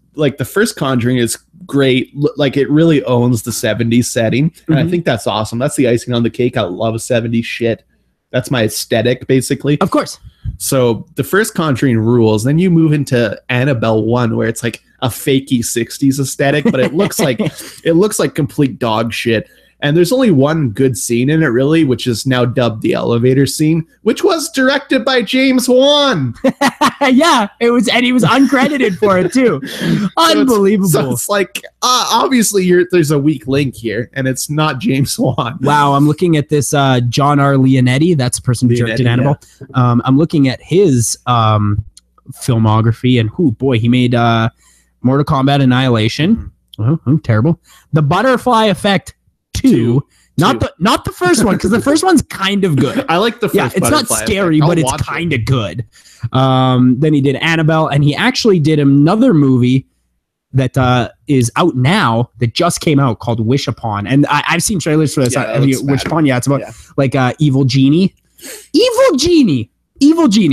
Conjuring is great. It really owns the 70s setting, and I think that's awesome. That's the icing on the cake. I love 70s shit. That's my aesthetic, basically. Of course. So the first Conjuring rules. Then you move into Annabelle 1, where it's like a fakey 60s aesthetic, but it looks like complete dog shit. And there's only one good scene in it, really, which is now dubbed the elevator scene, which was directed by James Wan. Yeah, it was, and he was uncredited for it too. Unbelievable. So it's obviously there's a weak link here, and it's not James Wan. Wow, I'm looking at this John R. Leonetti. That's the person who directed Annabelle. Yeah. I'm looking at his filmography, and he made Mortal Kombat Annihilation. Oh, terrible. The Butterfly Effect 2. Not the first one, because the first one's kind of good. I like the first. Yeah, it's not scary, but it's kind of good. Then he did Annabelle, and he actually did another movie that is out now that just came out called Wish Upon, and I've seen trailers for this. Wish Upon, it's about Evil Genie,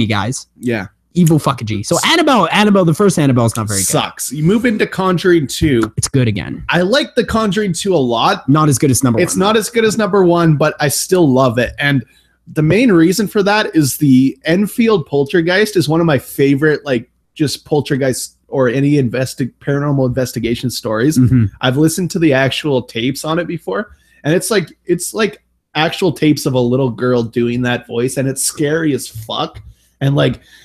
guys. Yeah. Evil fucking G. So Annabelle, the first Annabelle is not very good. Sucks. You move into Conjuring 2. It's good again. I like the Conjuring 2 a lot. Not as good as number 1. It's not as good as number 1, but I still love it. And the main reason for that is the Enfield Poltergeist is one of my favorite, just poltergeist or any paranormal investigation stories. Mm-hmm. I've listened to the actual tapes on it before, and it's like actual tapes of a little girl doing that voice, and it's scary as fuck. And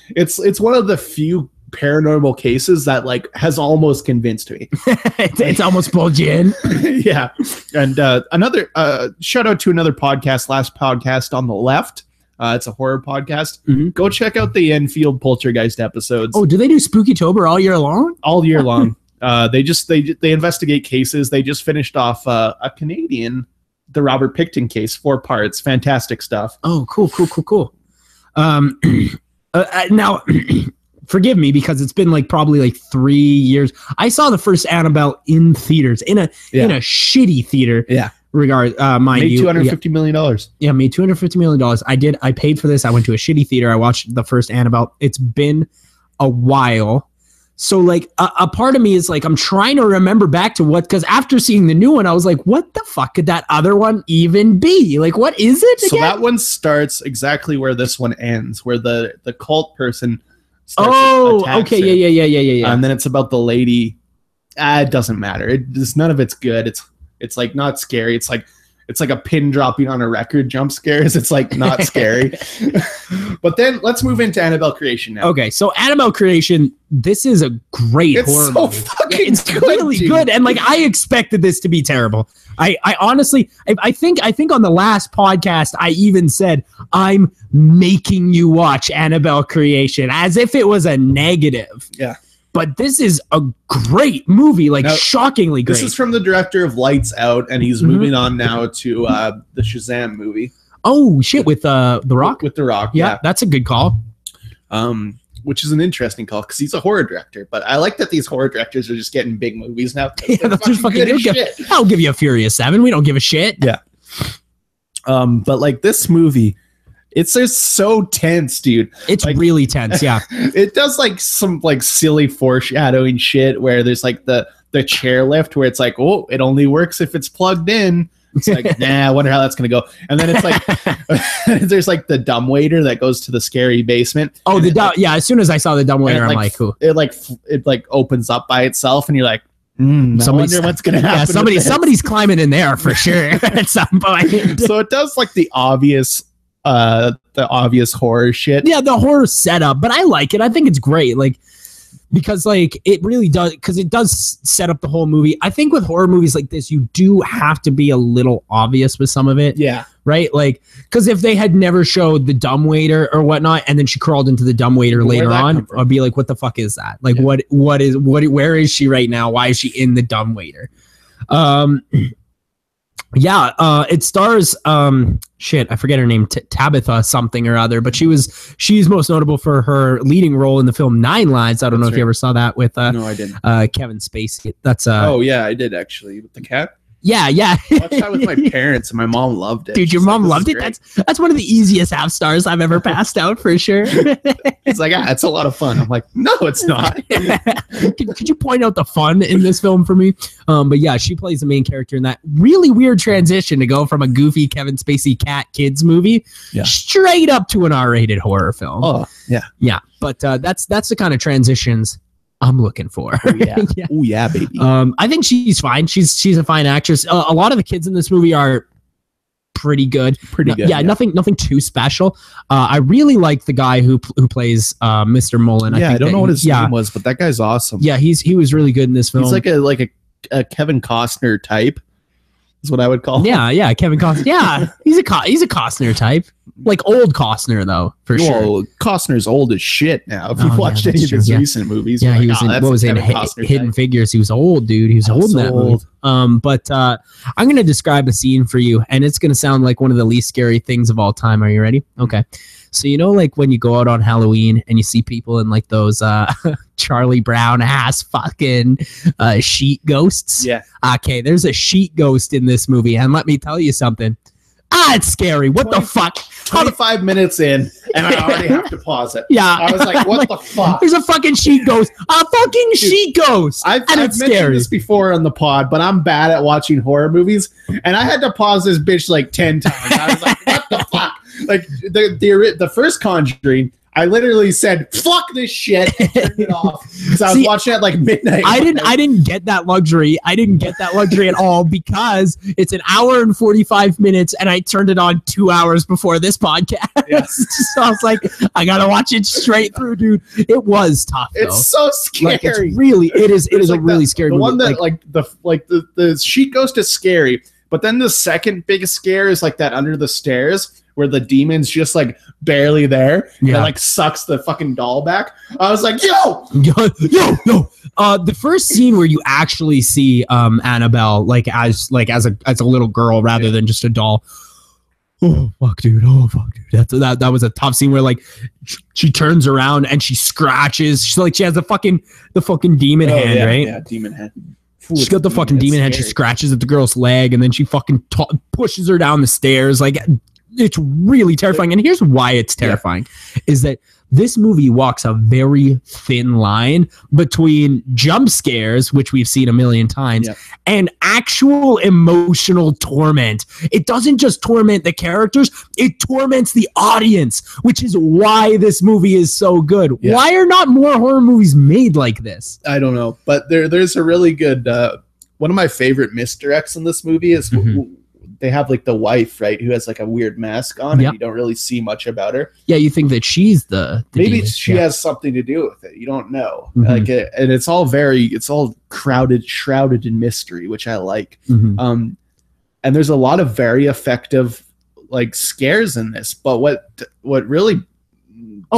it's one of the few paranormal cases that has almost convinced me. it's almost pulled you in. Yeah. And another shout out to another podcast, Last Podcast on the Left. It's a horror podcast. Mm-hmm. Go check out the Enfield Poltergeist episodes. Oh, do they do spooky-tober all year long? All year long. They investigate cases. They just finished off a Canadian, the Robert Picton case, 4 parts. Fantastic stuff. Oh, cool. Now, forgive me because it's been like probably like 3 years. I saw the first Annabelle in theaters in a shitty theater. Yeah. Regard, mind made you, $250 million. Yeah, made $250 million. I paid for this. I went to a shitty theater. I watched the first Annabelle. It's been a while. So like a part of me is like, I'm trying to remember back to what, because after seeing the new one, I was like, what the fuck could that other one even be? Like, what is it again? So that one starts exactly where this one ends, where the cult person starts okay. her. Yeah. And then it's about the lady. It doesn't matter. None of it's good. It's like not scary. It's like a pin dropping on a record jump scares. It's like not scary. But then let's move into Annabelle Creation now. Okay, so Annabelle Creation, this is a great horror movie. It's good, really good. And like I expected this to be terrible. I honestly I think on the last podcast I even said I'm making you watch Annabelle Creation as if it was a negative. Yeah. But this is a great movie, like now, shockingly great. This is from the director of Lights Out, and he's moving on now to the Shazam movie. Oh shit, with The Rock? With The Rock, yeah. That's a good call. Which is an interesting call because he's a horror director. But I like that these horror directors are just getting big movies now. Yeah, that's just fucking good shit. I'll give you a Furious 7. We don't give a shit. Yeah. But like this movie, it's just so tense, dude. It's like, really tense, yeah. It does like some like silly foreshadowing shit where there's like the chairlift where it's like, oh, it only works if it's plugged in. It's like, nah, I wonder how that's gonna go. And then it's like there's like the dumbwaiter that goes to the scary basement. Oh, yeah. As soon as I saw the dumbwaiter, I'm like, cool. It like opens up by itself, and you're like, I wonder what's gonna happen. Yeah, somebody's climbing in there for sure at some point. So it does like the obvious horror shit. Yeah, the horror setup, but I like it. I think it's great. Like, because like it really does, because it does set up the whole movie. I think with horror movies like this, you do have to be a little obvious with some of it. Yeah. Right? Like, because if they had never showed the dumbwaiter or whatnot, and then she crawled into the dumbwaiter later on, I'd be like, what the fuck is that? Like, where is she right now? Why is she in the dumbwaiter? Yeah, it stars I forget her name, Tabitha something or other, but she's most notable for her leading role in the film 9 Lives. I don't know if you ever saw that with no, I didn't. Kevin Spacey. That's oh yeah, I did actually, with the cat. Yeah. I watched that with my parents, and my mom loved it. Dude, your mom loved it? That's one of the easiest half stars I've ever passed out, for sure. He's like, it's a lot of fun. I'm like, no, it's not. Could you point out the fun in this film for me? But yeah, she plays the main character in that really weird transition to go from a goofy Kevin Spacey cat kids movie straight up to an R-rated horror film. Oh, yeah. Yeah, but that's the kind of transitions I'm looking for. Oh, yeah. Yeah. Oh, yeah, baby. I think she's fine. She's a fine actress. A lot of the kids in this movie are pretty good. Yeah, nothing too special. I really like the guy who plays Mr. Mullen. Yeah, I don't know what his name was, but that guy's awesome. Yeah, he was really good in this film. He's like a Kevin Costner type. Is what I would call him. Yeah, Kevin Costner. Yeah, he's a Costner type. Like old Costner though, for sure. Well, Costner's old as shit now. If you've watched any of his recent movies, he was in what was in Hidden Figures. He was old, dude. He was old in that movie. But I'm gonna describe a scene for you, and it's gonna sound like one of the least scary things of all time. Are you ready? Okay. So you know, like when you go out on Halloween and you see people in like those Charlie Brown ass fucking sheet ghosts. Yeah. Okay, there's a sheet ghost in this movie, and let me tell you something. It's scary. What the fuck? 25 minutes in, and I already have to pause it. Yeah. I was like, what the fuck? There's a fucking sheet ghost. A fucking sheet ghost. I've mentioned this before on the pod, but I'm bad at watching horror movies, and I had to pause this bitch like 10 times. I was like, what the fuck? Like the first Conjuring, I literally said, fuck this shit, and turned it off. Because I was watching it at like midnight. I didn't get that luxury. I didn't get that luxury at all because it's an hour and 45 minutes and I turned it on 2 hours before this podcast. Yeah. So I was like, I gotta watch it straight through, dude. It was tough, though. It's so scary. Like, it is like a really scary the movie. One that the sheet ghost is scary, but then the second biggest scare is like that under the stairs where the demon's just like barely there and like sucks the fucking doll back. I was like, yo. The first scene where you actually see Annabelle like as a little girl rather than just a doll. oh fuck, dude. That was a tough scene where like she turns around and she scratches. She's like she has the fucking demon hand, right? Yeah, demon hand. She's got the fucking demon hand. She scratches at the girl's leg and then she fucking pushes her down the stairs. Like it's really terrifying. And here's why it's terrifying: is that this movie walks a very thin line between jump scares, which we've seen a million times, and actual emotional torment. It doesn't just torment the characters, it torments the audience, which is why this movie is so good. Yeah. Why are not more horror movies made like this? I don't know, but there's a really good one of my favorite misdirects in this movie is they have like the wife, right, who has like a weird mask on and you don't really see much about her. Yeah, you think that she's the maybe demon. She has something to do with it. You don't know. Like and it's all shrouded in mystery, which I like. And there's a lot of very effective like scares in this, but what really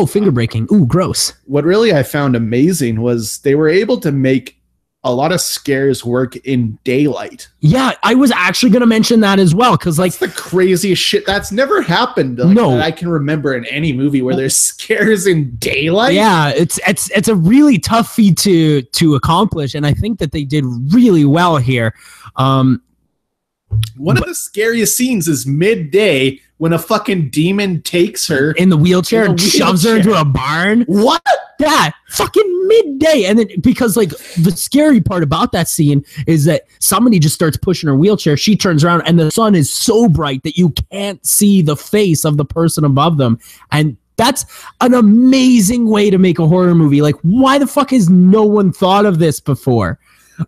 finger breaking. Ooh, gross. What really I found amazing was they were able to make a lot of scares work in daylight. Yeah, I was actually going to mention that as well, because like that's the craziest shit. That's never happened. Like, that I can remember in any movie where there's scares in daylight. Yeah, it's a really tough feat to accomplish, and I think that they did really well here. One of the scariest scenes is midday when a fucking demon takes her in the wheelchair and shoves her into a barn. What? Yeah, fucking midday. And then because like the scary part about that scene is that somebody just starts pushing her wheelchair. She turns around and the sun is so bright that you can't see the face of the person above them. And that's an amazing way to make a horror movie. Like, why the fuck has no one thought of this before?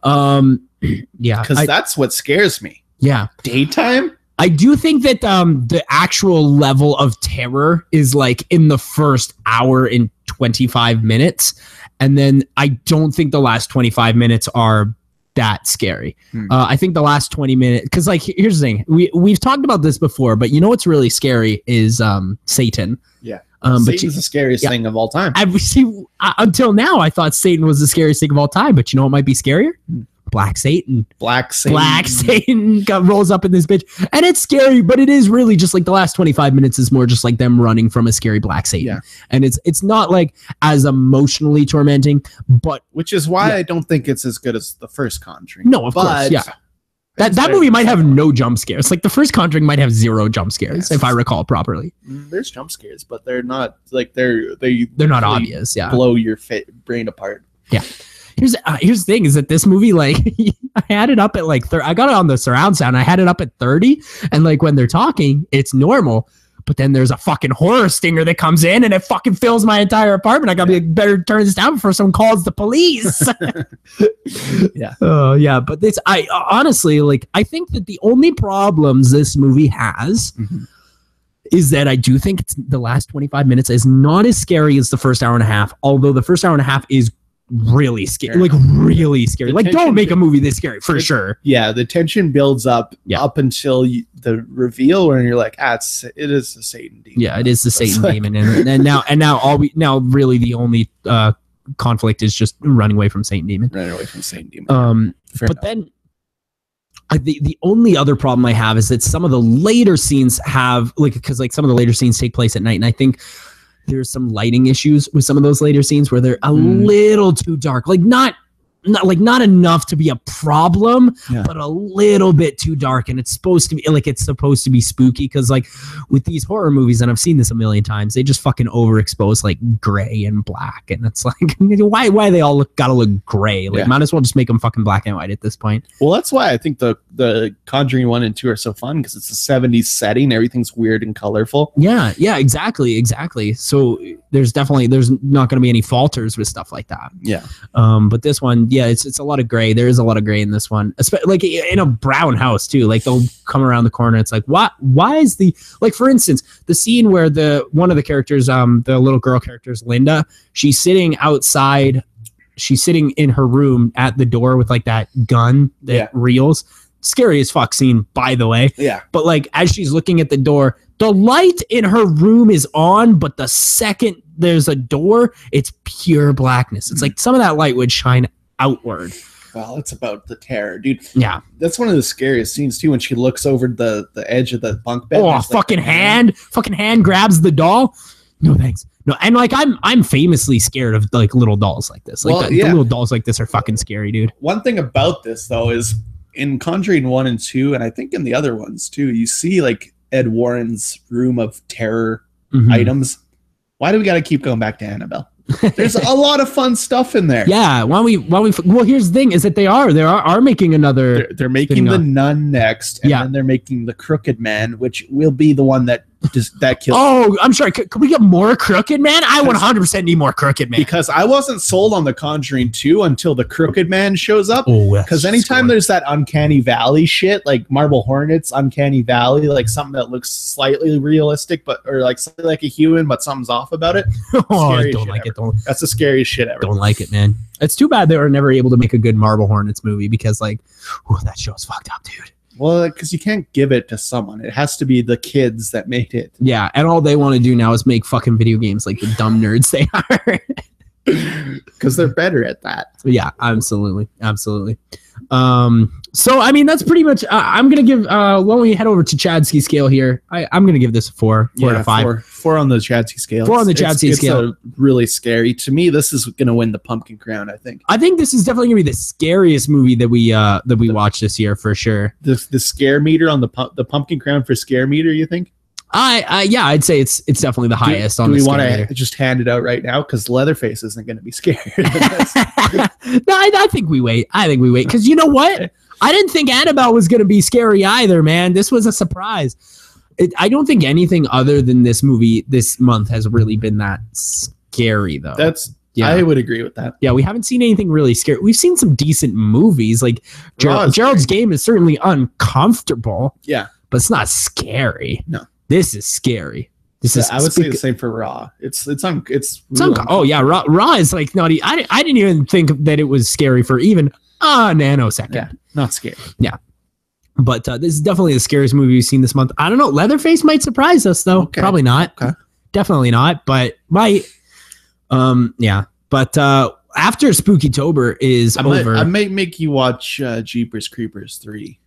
Yeah, because that's what scares me. Yeah, daytime. I do think that the actual level of terror is like in the first hour and 25 minutes. And then I don't think the last 25 minutes are that scary. I think the last 20 minutes, because like, here's the thing. We've talked about this before, but you know what's really scary is Satan. Yeah. Satan's the scariest thing of all time. Until now, I thought Satan was the scariest thing of all time, but you know what might be scarier? Black Satan rolls up in this bitch, and it's scary, but it is really just like the last 25 minutes is more just like them running from a scary Black Satan, and it's not like as emotionally tormenting, but which is why I don't think it's as good as the first Conjuring. No, of course, that movie might have no jump scares. Like the first Conjuring might have 0 jump scares, if I recall properly. There's jump scares, but they're not like they're not obvious. Yeah, blow your brain apart. Yeah. Here's the thing is that this movie, like, I had it up at like I got it on the surround sound. I had it up at 30, and like when they're talking, it's normal. But then there's a fucking horror stinger that comes in, and it fucking fills my entire apartment. I gotta be better turn this down before someone calls the police. Yeah. Oh yeah, but I honestly like. I think that the only problems this movie has. Is that I do think the last 25 minutes is not as scary as the first hour and a half. Although the first hour and a half is really scary, like really scary. Like, don't make a movie this scary for sure. Yeah, the tension builds up until the reveal, where you're like, it is the Satan demon. Yeah, it is the Satan demon, and now really the only conflict is just running away from Satan demon. Running away from Satan demon. But then. The only other problem I have is that some of the later scenes have because some of the later scenes take place at night, and I think there's some lighting issues with some of those later scenes where they're a little too dark, not enough to be a problem, but a little bit too dark. And it's supposed to be spooky, because like with these horror movies, and I've seen this a million times, they just fucking overexpose like gray and black, and it's like why they all gotta look gray? Like might as well just make them fucking black and white at this point. Well, that's why I think the Conjuring 1 and 2 are so fun, because it's a 70s setting, everything's weird and colorful. Yeah, exactly. So there's not going to be any falters with stuff like that. Yeah. But this one, it's a lot of gray. There is a lot of gray in this one, like in a brown house too. Like they'll come around the corner. It's like, why is for instance, the scene where one of the characters, the little girl characters, Linda, she's sitting outside. She's sitting in her room at the door with like that gun that reels. Scary as fuck scene, by the way. Yeah. But like as she's looking at the door, the light in her room is on, but the second there's a door, it's pure blackness. It's like some of that light would shine outward. Well, it's about the terror, dude. Yeah. That's one of the scariest scenes too, when she looks over the edge of the bunk bed. Oh, fucking hand grabs the doll. No thanks. No, and like I'm famously scared of like little dolls like this. Like the little dolls like this are fucking scary, dude. One thing about this though is in Conjuring 1 and 2, and I think in the other ones too, you see like Ed Warren's room of terror items. Why do we got to keep going back to Annabelle? There's a lot of fun stuff in there. Yeah. Well, here's the thing is that they are making another. They're making the nun next, and then they're making the Crooked Man, which will be the one that kills. Oh, I'm sorry. Could we get more Crooked Man? I 100% need more Crooked Man. Because I wasn't sold on the Conjuring 2 until the Crooked Man shows up. Because anytime there's that Uncanny Valley shit, like Marble Hornets, Uncanny Valley, like something that looks slightly realistic, or like something like a human, but something's off about it. I don't like it. That's the scariest shit ever. Don't like it, man. It's too bad they were never able to make a good Marble Hornets movie because, like, that show's fucked up, dude. Well, because you can't give it to someone. It has to be the kids that made it. Yeah, and all they want to do now is make fucking video games like the dumb nerds they are. Because they're better at that. Yeah, absolutely. So, I mean, that's pretty much... I'm going to give... when we head over to Chadsky scale here, I'm going to give this a 4 out of 5. 4 on the Chadsky scale. 4 on the Chadsky scale. It's really scary. To me, this is going to win the Pumpkin Crown, I think. I think this is definitely going to be the scariest movie that we watched this year, for sure. The scare meter on the Pumpkin Crown for scare meter, you think? Yeah, I'd say it's definitely the highest on the scare meter. Do we want to just hand it out right now? Because Leatherface isn't going to be scared. No, I think we wait. Because you know what? I didn't think Annabelle was going to be scary either, man. This was a surprise. I don't think anything other than this movie this month has really been that scary, though. I would agree with that. Yeah, we haven't seen anything really scary. We've seen some decent movies. Like Gerald's Game is certainly uncomfortable. Yeah. But it's not scary. No. This is scary. I would say the same for Raw. Oh yeah, Raw is like not. I didn't even think that it was scary for even a nanosecond. Yeah, not scary. Yeah, but this is definitely the scariest movie we've seen this month. I don't know. Leatherface might surprise us though. Okay. Probably not. Okay. Definitely not. But might. Yeah. But after Spooky-tober is over, I might make you watch Jeepers Creepers 3.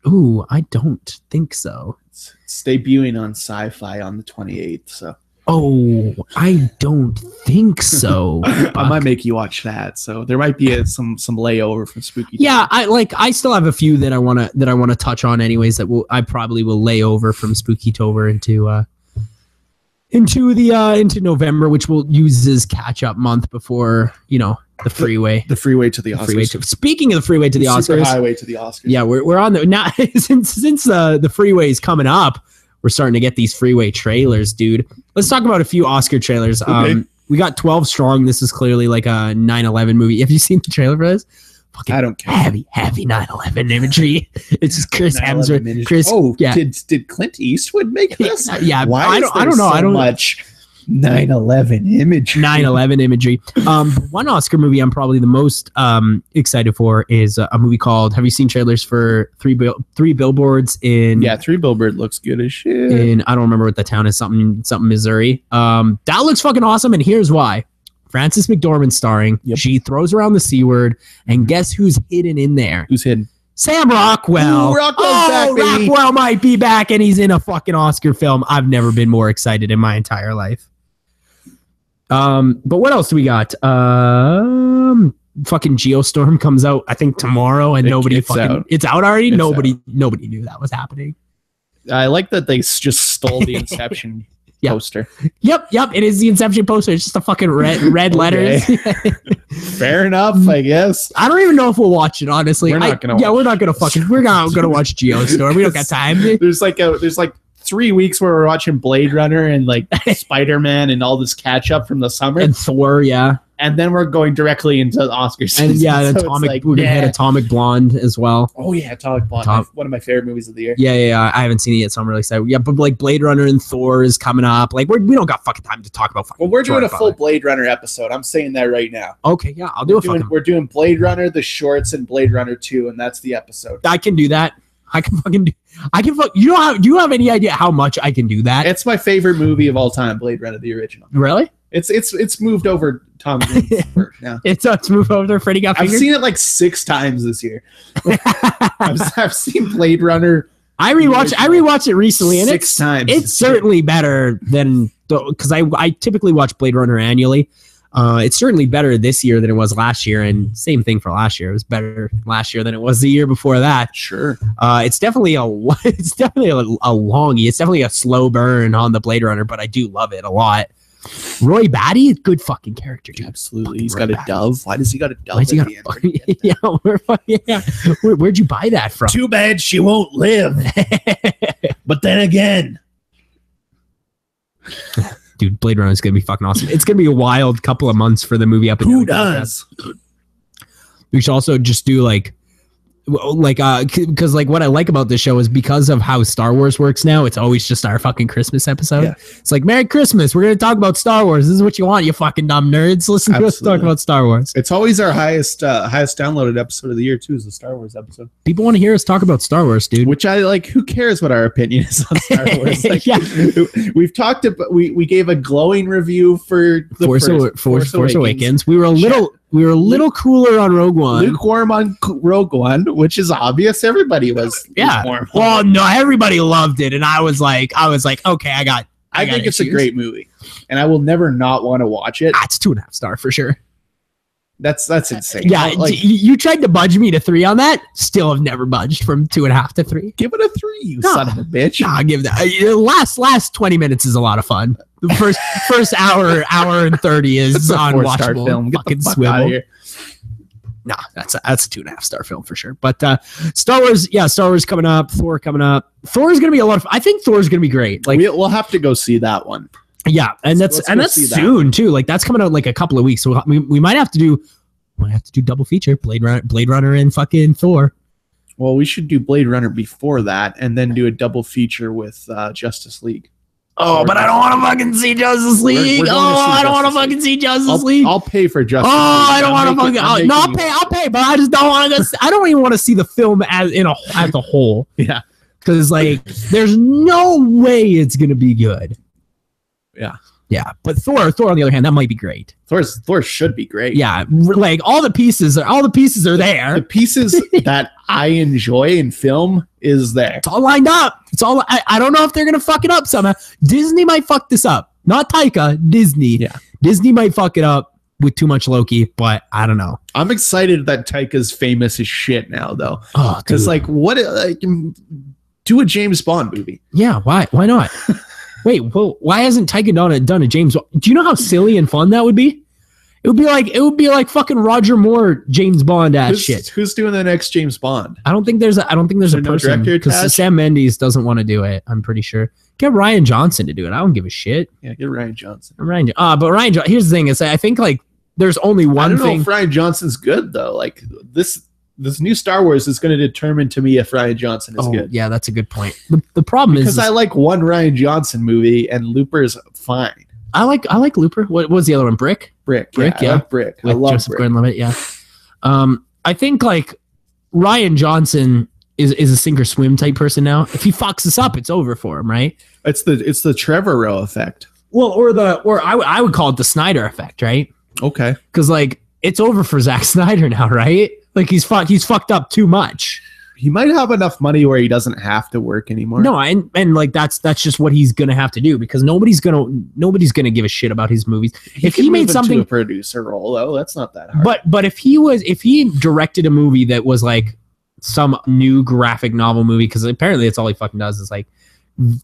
Ooh, I don't think so. It's debuting on Sci-Fi on the 28th. So. Oh, I don't think so. I might make you watch that. So there might be some layover from Spooky-tober. Yeah, I still have a few that I wanna touch on anyways. That I probably will lay over from Spooky-tober into November, which we'll use as catch up month before the freeway. The freeway to the Oscars. Speaking of the freeway to the Oscars, highway to the Oscars. Yeah, we're on the now since the freeway is coming up. We're starting to get these freeway trailers, dude. Let's talk about a few Oscar trailers. Okay. We got 12 Strong. This is clearly like a 9/11 movie. Have you seen the trailer for this? Fucking I don't care. Heavy 9/11 imagery. It's just Chris Hemsworth. Oh, yeah. Did Clint Eastwood make this? Yeah. Why I don't know. I don't much 9/11 imagery. 9/11 imagery. One Oscar movie I'm probably the most excited for is a movie called. Have you seen trailers for Three Billboards in? Yeah, Three Billboard looks good as shit. In I don't remember what the town is. Something Missouri. That looks fucking awesome, and here's why. Frances McDormand starring. Yep. She throws around the C word, and guess who's hidden in there? Who's hidden? Sam Rockwell. Ooh, Rockwell's back, baby. Rockwell might be back, and he's in a fucking Oscar film. I've never been more excited in my entire life. But what else do we got? Fucking Geostorm comes out, I think tomorrow, and it's out already. Nobody knew that was happening. I like that they just stole the Inception poster. Yep. It is the Inception poster. It's just a fucking red letters. Fair enough, I guess. I don't even know if we'll watch it, honestly. We're not gonna watch Geostorm. We don't got time. There's like 3 weeks where we're watching Blade Runner and like Spider-Man and all this catch up from the summer. And Thor, yeah. And then we're going directly into the Oscars. And yeah, so we're gonna hit Atomic Blonde as well. Oh yeah, Atomic Blonde. One of my favorite movies of the year. Yeah. I haven't seen it yet, so I'm really excited. Yeah, but like Blade Runner and Thor is coming up. Like we don't got fucking time to talk about fucking. Well, we're doing a full Blade Runner episode. I'm saying that right now. Okay, yeah, I'll do it. We're doing Blade Runner, the shorts, and Blade Runner 2, and that's the episode. I can do that. I can fucking do. Do you have any idea how much I can do that? It's my favorite movie of all time, Blade Runner, the original. Really? It's moved over Tom Green's work now. It's moved over. Freddie got I've fingered. seen it like 6 times this year. I've seen Blade Runner. I rewatched it recently, and 6 times. It's certainly better than, because I typically watch Blade Runner annually. It's certainly better this year than it was last year, and same thing for last year. It was better last year than it was the year before that. Sure. It's definitely a longie. It's definitely a slow burn on the Blade Runner, but I do love it a lot. Roy Batty, good fucking character, dude. Absolutely. He's got a dove. Why does he got a dove? Where'd you buy that from? Too bad she won't live. But then again, dude, Blade Runner is gonna be fucking awesome. It's gonna be a wild couple of months for the movie up. Who does? We should also just do because what I like about this show is because of how Star Wars works now, it's always just our fucking Christmas episode. Yeah. It's like, Merry Christmas, we're gonna talk about Star Wars. This is what you want, you fucking dumb nerds. Listen to us talk about Star Wars. It's always our highest downloaded episode of the year too, is the Star Wars episode. People want to hear us talk about Star Wars, dude. Which I like. Who cares what our opinion is on Star Wars? Like, yeah. We've talked about, we gave a glowing review for the Force Awakens. We were a little cooler on Rogue One. Lukewarm on Rogue One, which is obvious. Everybody was lukewarm. Well, no, everybody loved it, and I was like, okay, I think it's a great movie, and I will never not want to watch it. It's 2.5 stars for sure. That's insane. Yeah, you tried to budge me to 3 on that. Still have never budged from 2.5 to 3. Give it a 3, you son of a bitch. Nah, give that. Last 20 minits is a lot of fun. The first hour and 30 is unwatchable. Film. Get fucking the fuck swivel. out of here. Nah, that's a 2.5 star film for sure. But Star Wars coming up, Thor coming up. Thor is gonna be a lot of. I think Thor is gonna be great. Like we'll have to go see that one. Yeah, and that's soon too. Like that's coming out like a couple of weeks. So we might have to do double feature Blade Runner and fucking Thor. Well, we should do Blade Runner before that, and then do a double feature with Justice League. Oh, but I don't want to fucking see Justice League. I don't want to fucking see Justice League. I'll pay for Justice League. I don't want to fucking. I'll pay, but I just don't want to. I don't even want to see the film as a whole. Yeah, because like, there's no way it's gonna be good. Yeah, but Thor on the other hand, that might be great. Thor should be great. Yeah, like all the pieces are there. The pieces that I enjoy in film is there. It's all lined up. It's all. I don't know if they're gonna fuck it up somehow. Disney might fuck this up. Not Taika. Disney. Yeah. Disney might fuck it up with too much Loki, but I don't know. I'm excited that Taika's famous as shit now, though. Oh, because do a James Bond movie. Yeah, why not? Wait, well, why hasn't Taika done a James? Do you know how silly and fun that would be? It would be like fucking Roger Moore James Bond shit. Who's doing the next James Bond? I don't think there's a person, because Sam Mendes doesn't want to do it. I'm pretty sure. Get Ryan Johnson to do it. I don't give a shit. Yeah, get Ryan Johnson. But Ryan. Here's the thing: is I think like there's only one thing. I don't know if Ryan Johnson's good though. Like this new Star Wars is going to determine to me if Ryan Johnson is good. Yeah, that's a good point. The problem is because I like one Ryan Johnson movie and Looper's fine. I like Looper. What was the other one? Brick. Yeah. I like Brick. I love Joseph Brick. Gordon-Levitt. Yeah. I think like Ryan Johnson is a sink or swim type person now. If he fucks this up, it's over for him, right? It's the Trevor Rowe effect. Well, or I would call it the Snyder effect, right? Okay. Because like it's over for Zack Snyder now, right? Like he's fucked up too much. He might have enough money where he doesn't have to work anymore. No, and like that's just what he's gonna have to do, because nobody's gonna give a shit about his movies. If he made something, a producer role though, that's not that hard. But if he directed a movie that was like some new graphic novel movie, because apparently that's all he fucking does is like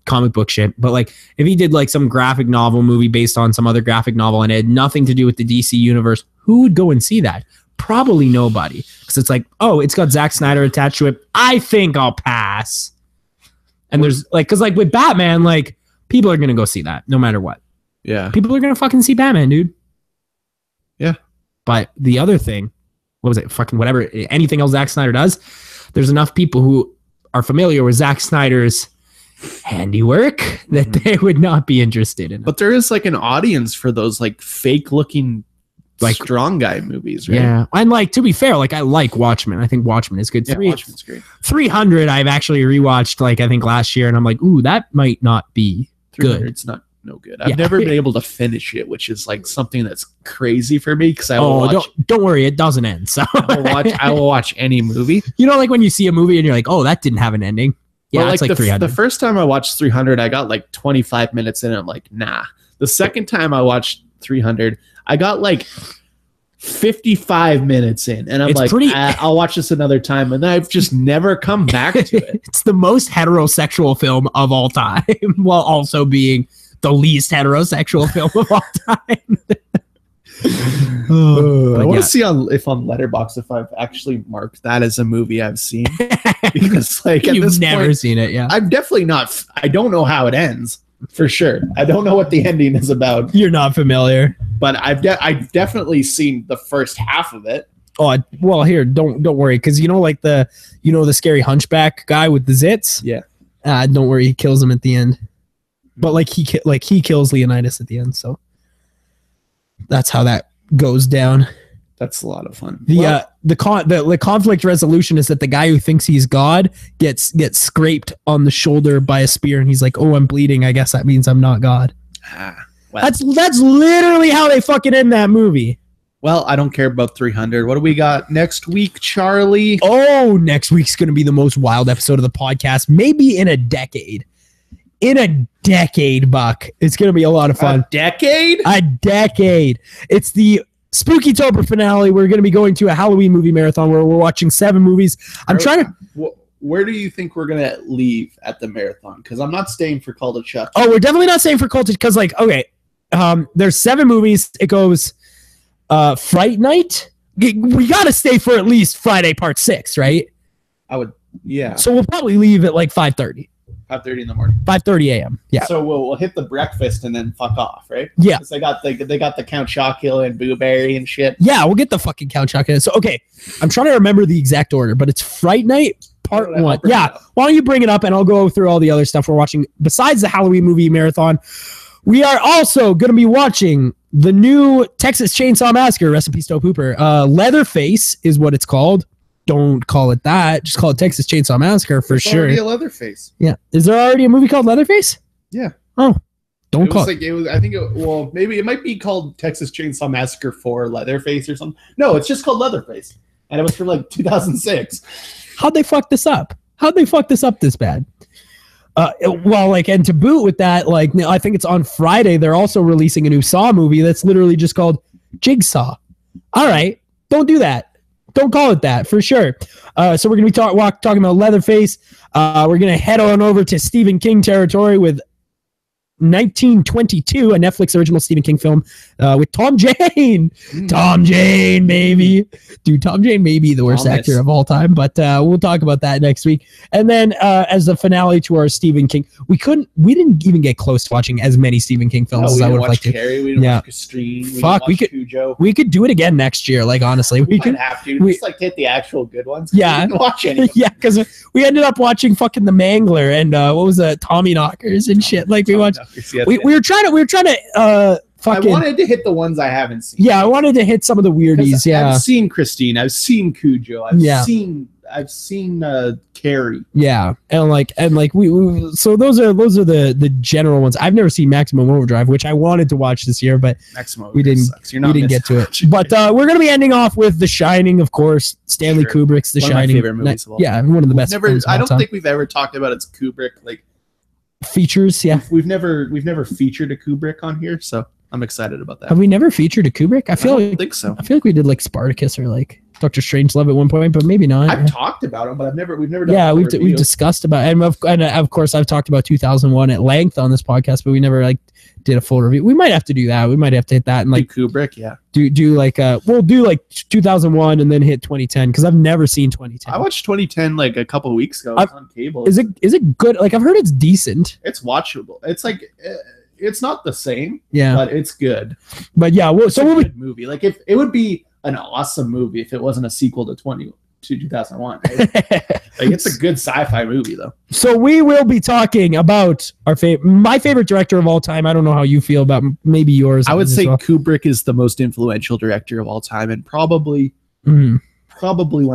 comic book shit. But like if he did like some graphic novel movie based on some other graphic novel and it had nothing to do with the DC universe, who would go and see that? Probably nobody, because it's like, oh, it's got Zack Snyder attached to it. I think I'll pass. And there's like, because like with Batman, like people are gonna go see that no matter what. Yeah, people are gonna fucking see Batman, dude. Yeah, but the other thing, what was it? Fucking whatever. Anything else Zack Snyder does, there's enough people who are familiar with Zack Snyder's handiwork that they would not be interested in it. But there is like an audience for those like fake looking, like strong guy movies, right? Yeah, and like to be fair, like I like Watchmen. I think Watchmen is good. Yeah, Watchmen's great. 300, I've actually rewatched like I think last year, and I'm like, ooh, that might not be good. It's not no good. I've never been able to finish it, which is like something that's crazy for me because I will watch. Don't worry, it doesn't end. So I will watch any movie. You know, like when you see a movie and you're like, oh, that didn't have an ending. Yeah, well, it's like 300. The first time I watched 300, I got like 25 minutes in. And I'm like, nah. The second time I watched 300, I got like 55 minutes in, and I'm I'll watch this another time, and then I've just never come back to it. It's the most heterosexual film of all time, while also being the least heterosexual film of all time. I want to see if on Letterboxd if I've actually marked that as a movie I've seen, because like at you've never seen it. Yeah, I'm definitely not. I don't know how it ends. For sure. I don't know what the ending is about. You're not familiar. But I've definitely seen the first half of it. Oh, well, here, don't worry, because you know, like the scary hunchback guy with the zits? Yeah. Don't worry, he kills him at the end. But like he kills Leonidas at the end, so that's how that goes down. That's a lot of fun. The conflict resolution is that the guy who thinks he's God gets scraped on the shoulder by a spear, and he's like, "Oh, I'm bleeding. I guess that means I'm not God." Well, that's literally how they fucking end that movie. Well, I don't care about 300. What do we got next week, Charlie? Oh, next week's gonna be the most wild episode of the podcast, maybe in a decade. In a decade, Buck. It's gonna be a lot of fun. A decade? A decade. It's the spooky-tober finale. We're going to be going to a Halloween movie marathon where we're watching 7 movies. Where do you think we're going to leave at the marathon? Because I'm not staying for Cult of Chuck. Oh, we're definitely not staying for Cult of, because like, okay, there's 7 movies. It goes Fright Night. We got to stay for at least Friday Part 6, right? Yeah. So we'll probably leave at like 5:30. 5:30 in the morning. 5:30 a.m. Yeah. So we'll hit the breakfast and then fuck off, right? Yeah. Because they got the Count Chocula and Boo Berry and shit. Yeah, we'll get the fucking Count Chocula. So okay, I'm trying to remember the exact order, but it's Fright Night Part 1. Yeah. Why don't you bring it up and I'll go through all the other stuff we're watching besides the Halloween movie marathon. We are also going to be watching the new Texas Chainsaw Massacre. Rest in peace, Dope Hooper. Leatherface is what it's called. Don't call it that. Just call it Texas Chainsaw Massacre for sure. Already a Leatherface. Yeah. Is there already a movie called Leatherface? Yeah. Oh, don't call it. I think maybe it might be called Texas Chainsaw Massacre 4 Leatherface or something. No, it's just called Leatherface. And it was from like 2006. How'd they fuck this up? How'd they fuck this up this bad? Well, like, and to boot with that, like, I think it's on Friday. They're also releasing a new Saw movie that's literally just called Jigsaw. All right. Don't do that. Don't call it that for sure. So we're going to be talking about Leatherface. We're going to head on over to Stephen King territory with 1922, a Netflix original Stephen King film with Tom Jane. Tom Jane, baby. Dude, Tom Jane may be the worst actor of all time, but we'll talk about that next week. And then as the finale to our Stephen King, we didn't even get close to watching as many Stephen King films as I would have liked to. Carrie, we didn't watch Christine. Fuck, we could do it again next year. Like, honestly, we could have to just like hit the actual good ones. Yeah, we didn't watch any. Yeah, because we ended up watching fucking The Mangler and what was that, Tommy Knockers and shit. Like we watched. We were trying to fucking. I wanted to hit the ones I haven't seen. Yeah, I wanted to hit some of the weirdies. Yeah, I've seen Christine. I've seen Cujo. I've seen Carrie. Yeah, and we so those are the general ones. I've never seen Maximum Overdrive, which I wanted to watch this year, but we didn't get to it. But we're gonna be ending off with The Shining, of course. Stanley Kubrick's The Shining. One of my favorite movies of all time. Yeah, one of the best. I don't think we've ever talked about its Kubrick features. Yeah, we've never featured a Kubrick on here, so I'm excited about that. Have we never featured a Kubrick? I don't think so. I feel like we did like Spartacus or like Dr. Strangelove at one point, but maybe not. I've talked about him, but we've never done. Yeah, we've discussed about it. And of course I've talked about 2001 at length on this podcast, but we never like did a full review. We might have to do that. We might have to hit that and like Kubrick. Yeah, do like we'll do like 2001 and then hit 2010 because I've never seen 2010. I watched 2010 like a couple weeks ago. It's on cable. Is it good? Like I've heard it's decent. It's watchable. It's like it's not the same. Yeah, but it's good. But yeah, it's a good movie. Like if it would be an awesome movie if it wasn't a sequel to 2001. Right? Like it's a good sci-fi movie though. So we will be talking about my favorite director of all time. I don't know how you feel about maybe yours. I would say Kubrick is the most influential director of all time and probably one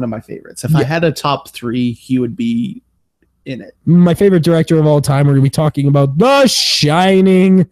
of my favorites. If I had a top 3, he would be in it. My favorite director of all time. We're going to be talking about The Shining.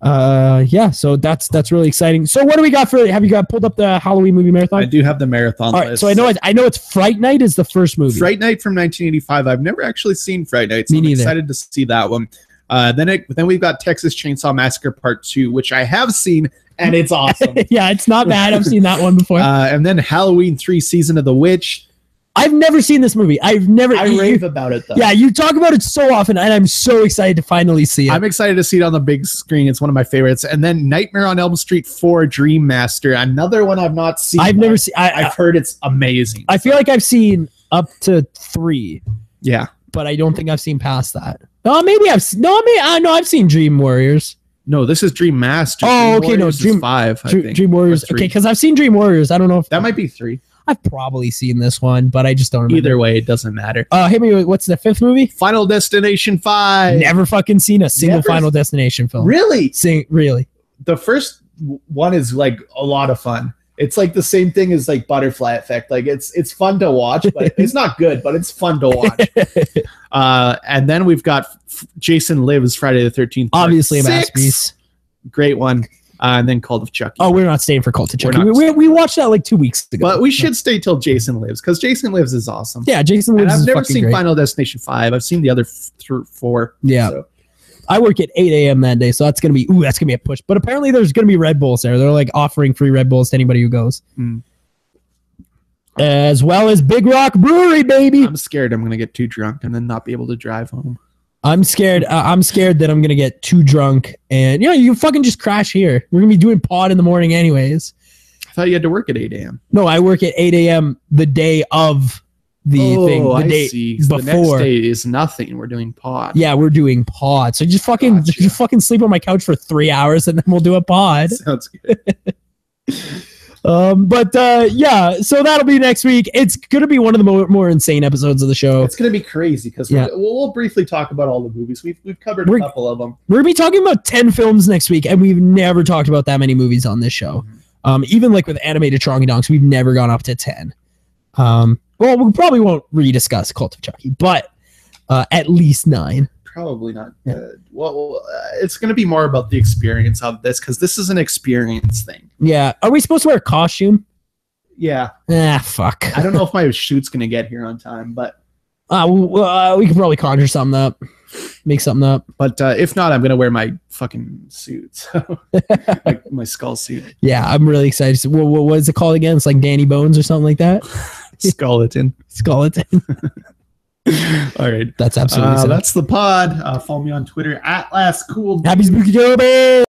So that's really exciting. So what do we got for? Have you got pulled up the Halloween movie marathon? I do have the marathon list. List. So I know it's Fright Night is the first movie. Fright Night from 1985. I've never actually seen Fright Night, so I'm excited to see that one. Then we've got Texas Chainsaw Massacre Part 2, which I have seen, and it's awesome. Yeah, it's not bad. I've seen that one before. And then Halloween 3: Season of the Witch. I've never seen this movie. I rave about it, though. Yeah, you talk about it so often, and I'm so excited to finally see it. I'm excited to see it on the big screen. It's one of my favorites. And then Nightmare on Elm Street 4: Dream Master, another one I've not seen. I've never seen. I've heard it's amazing. I feel like I've seen up to 3. Yeah, but I don't think I've seen past that. Maybe I've seen Dream Warriors. No, this is Dream Master. Oh, okay, Warriors Dream 5. Dream Warriors. Okay, because I've seen Dream Warriors. I don't know if that might be 3. I've probably seen this one, but I just don't remember. Either way, it doesn't matter. Hit me with what's the 5th movie? Final Destination 5. Never fucking seen a single Final Destination film. Really? Really? The first one is like a lot of fun. It's like the same thing as like Butterfly Effect. Like it's fun to watch, but it's not good, but it's fun to watch. And then we've got Jason Lives Friday the 13th. Obviously a masterpiece. Great one. And then Cult of Chucky. Oh, we're not staying for Cult of Chucky. We watched that like 2 weeks ago. But we should stay till Jason Lives, because Jason Lives is awesome. Yeah, Jason Lives is fucking great. I've never seen Final Destination 5. I've seen the other 4. Yeah. So. I work at 8 a.m. that day, so that's gonna be a push. But apparently there's gonna be Red Bulls there. They're like offering free Red Bulls to anybody who goes. As well as Big Rock Brewery, baby. I'm scared I'm gonna get too drunk and then not be able to drive home. I'm scared. I'm scared that I'm gonna get too drunk, and you fucking just crash here. We're gonna be doing pod in the morning anyways. I thought you had to work at 8 a.m. No, I work at 8 a.m. the day of the thing. The day before. The next day is nothing. We're doing pod. Yeah, we're doing pod. So just fucking sleep on my couch for 3 hours, and then we'll do a pod. Sounds good. So that'll be next week. It's gonna be one of the more insane episodes of the show. It's gonna be crazy because we'll briefly talk about all the movies. We've covered a couple of them. We're gonna be talking about 10 films next week, and we've never talked about that many movies on this show. Even like with animated Trongy Donks, we've never gone up to 10. Well, we probably won't rediscuss Cult of Chucky, but at least 9. Probably not. It's going to be more about the experience of this, because this is an experience thing. Yeah. Are we supposed to wear a costume? Yeah. Fuck. I don't know if my shoot's going to get here on time, but we could probably conjure something up, make something up. But if not, I'm going to wear my fucking suit, so like my skull suit. Yeah, I'm really excited. What is it called again? It's like Danny Bones or something like that. Skeleton. All right, that's absolutely that's the pod. Follow me on Twitter at @lastcool. Happy spooky-tober.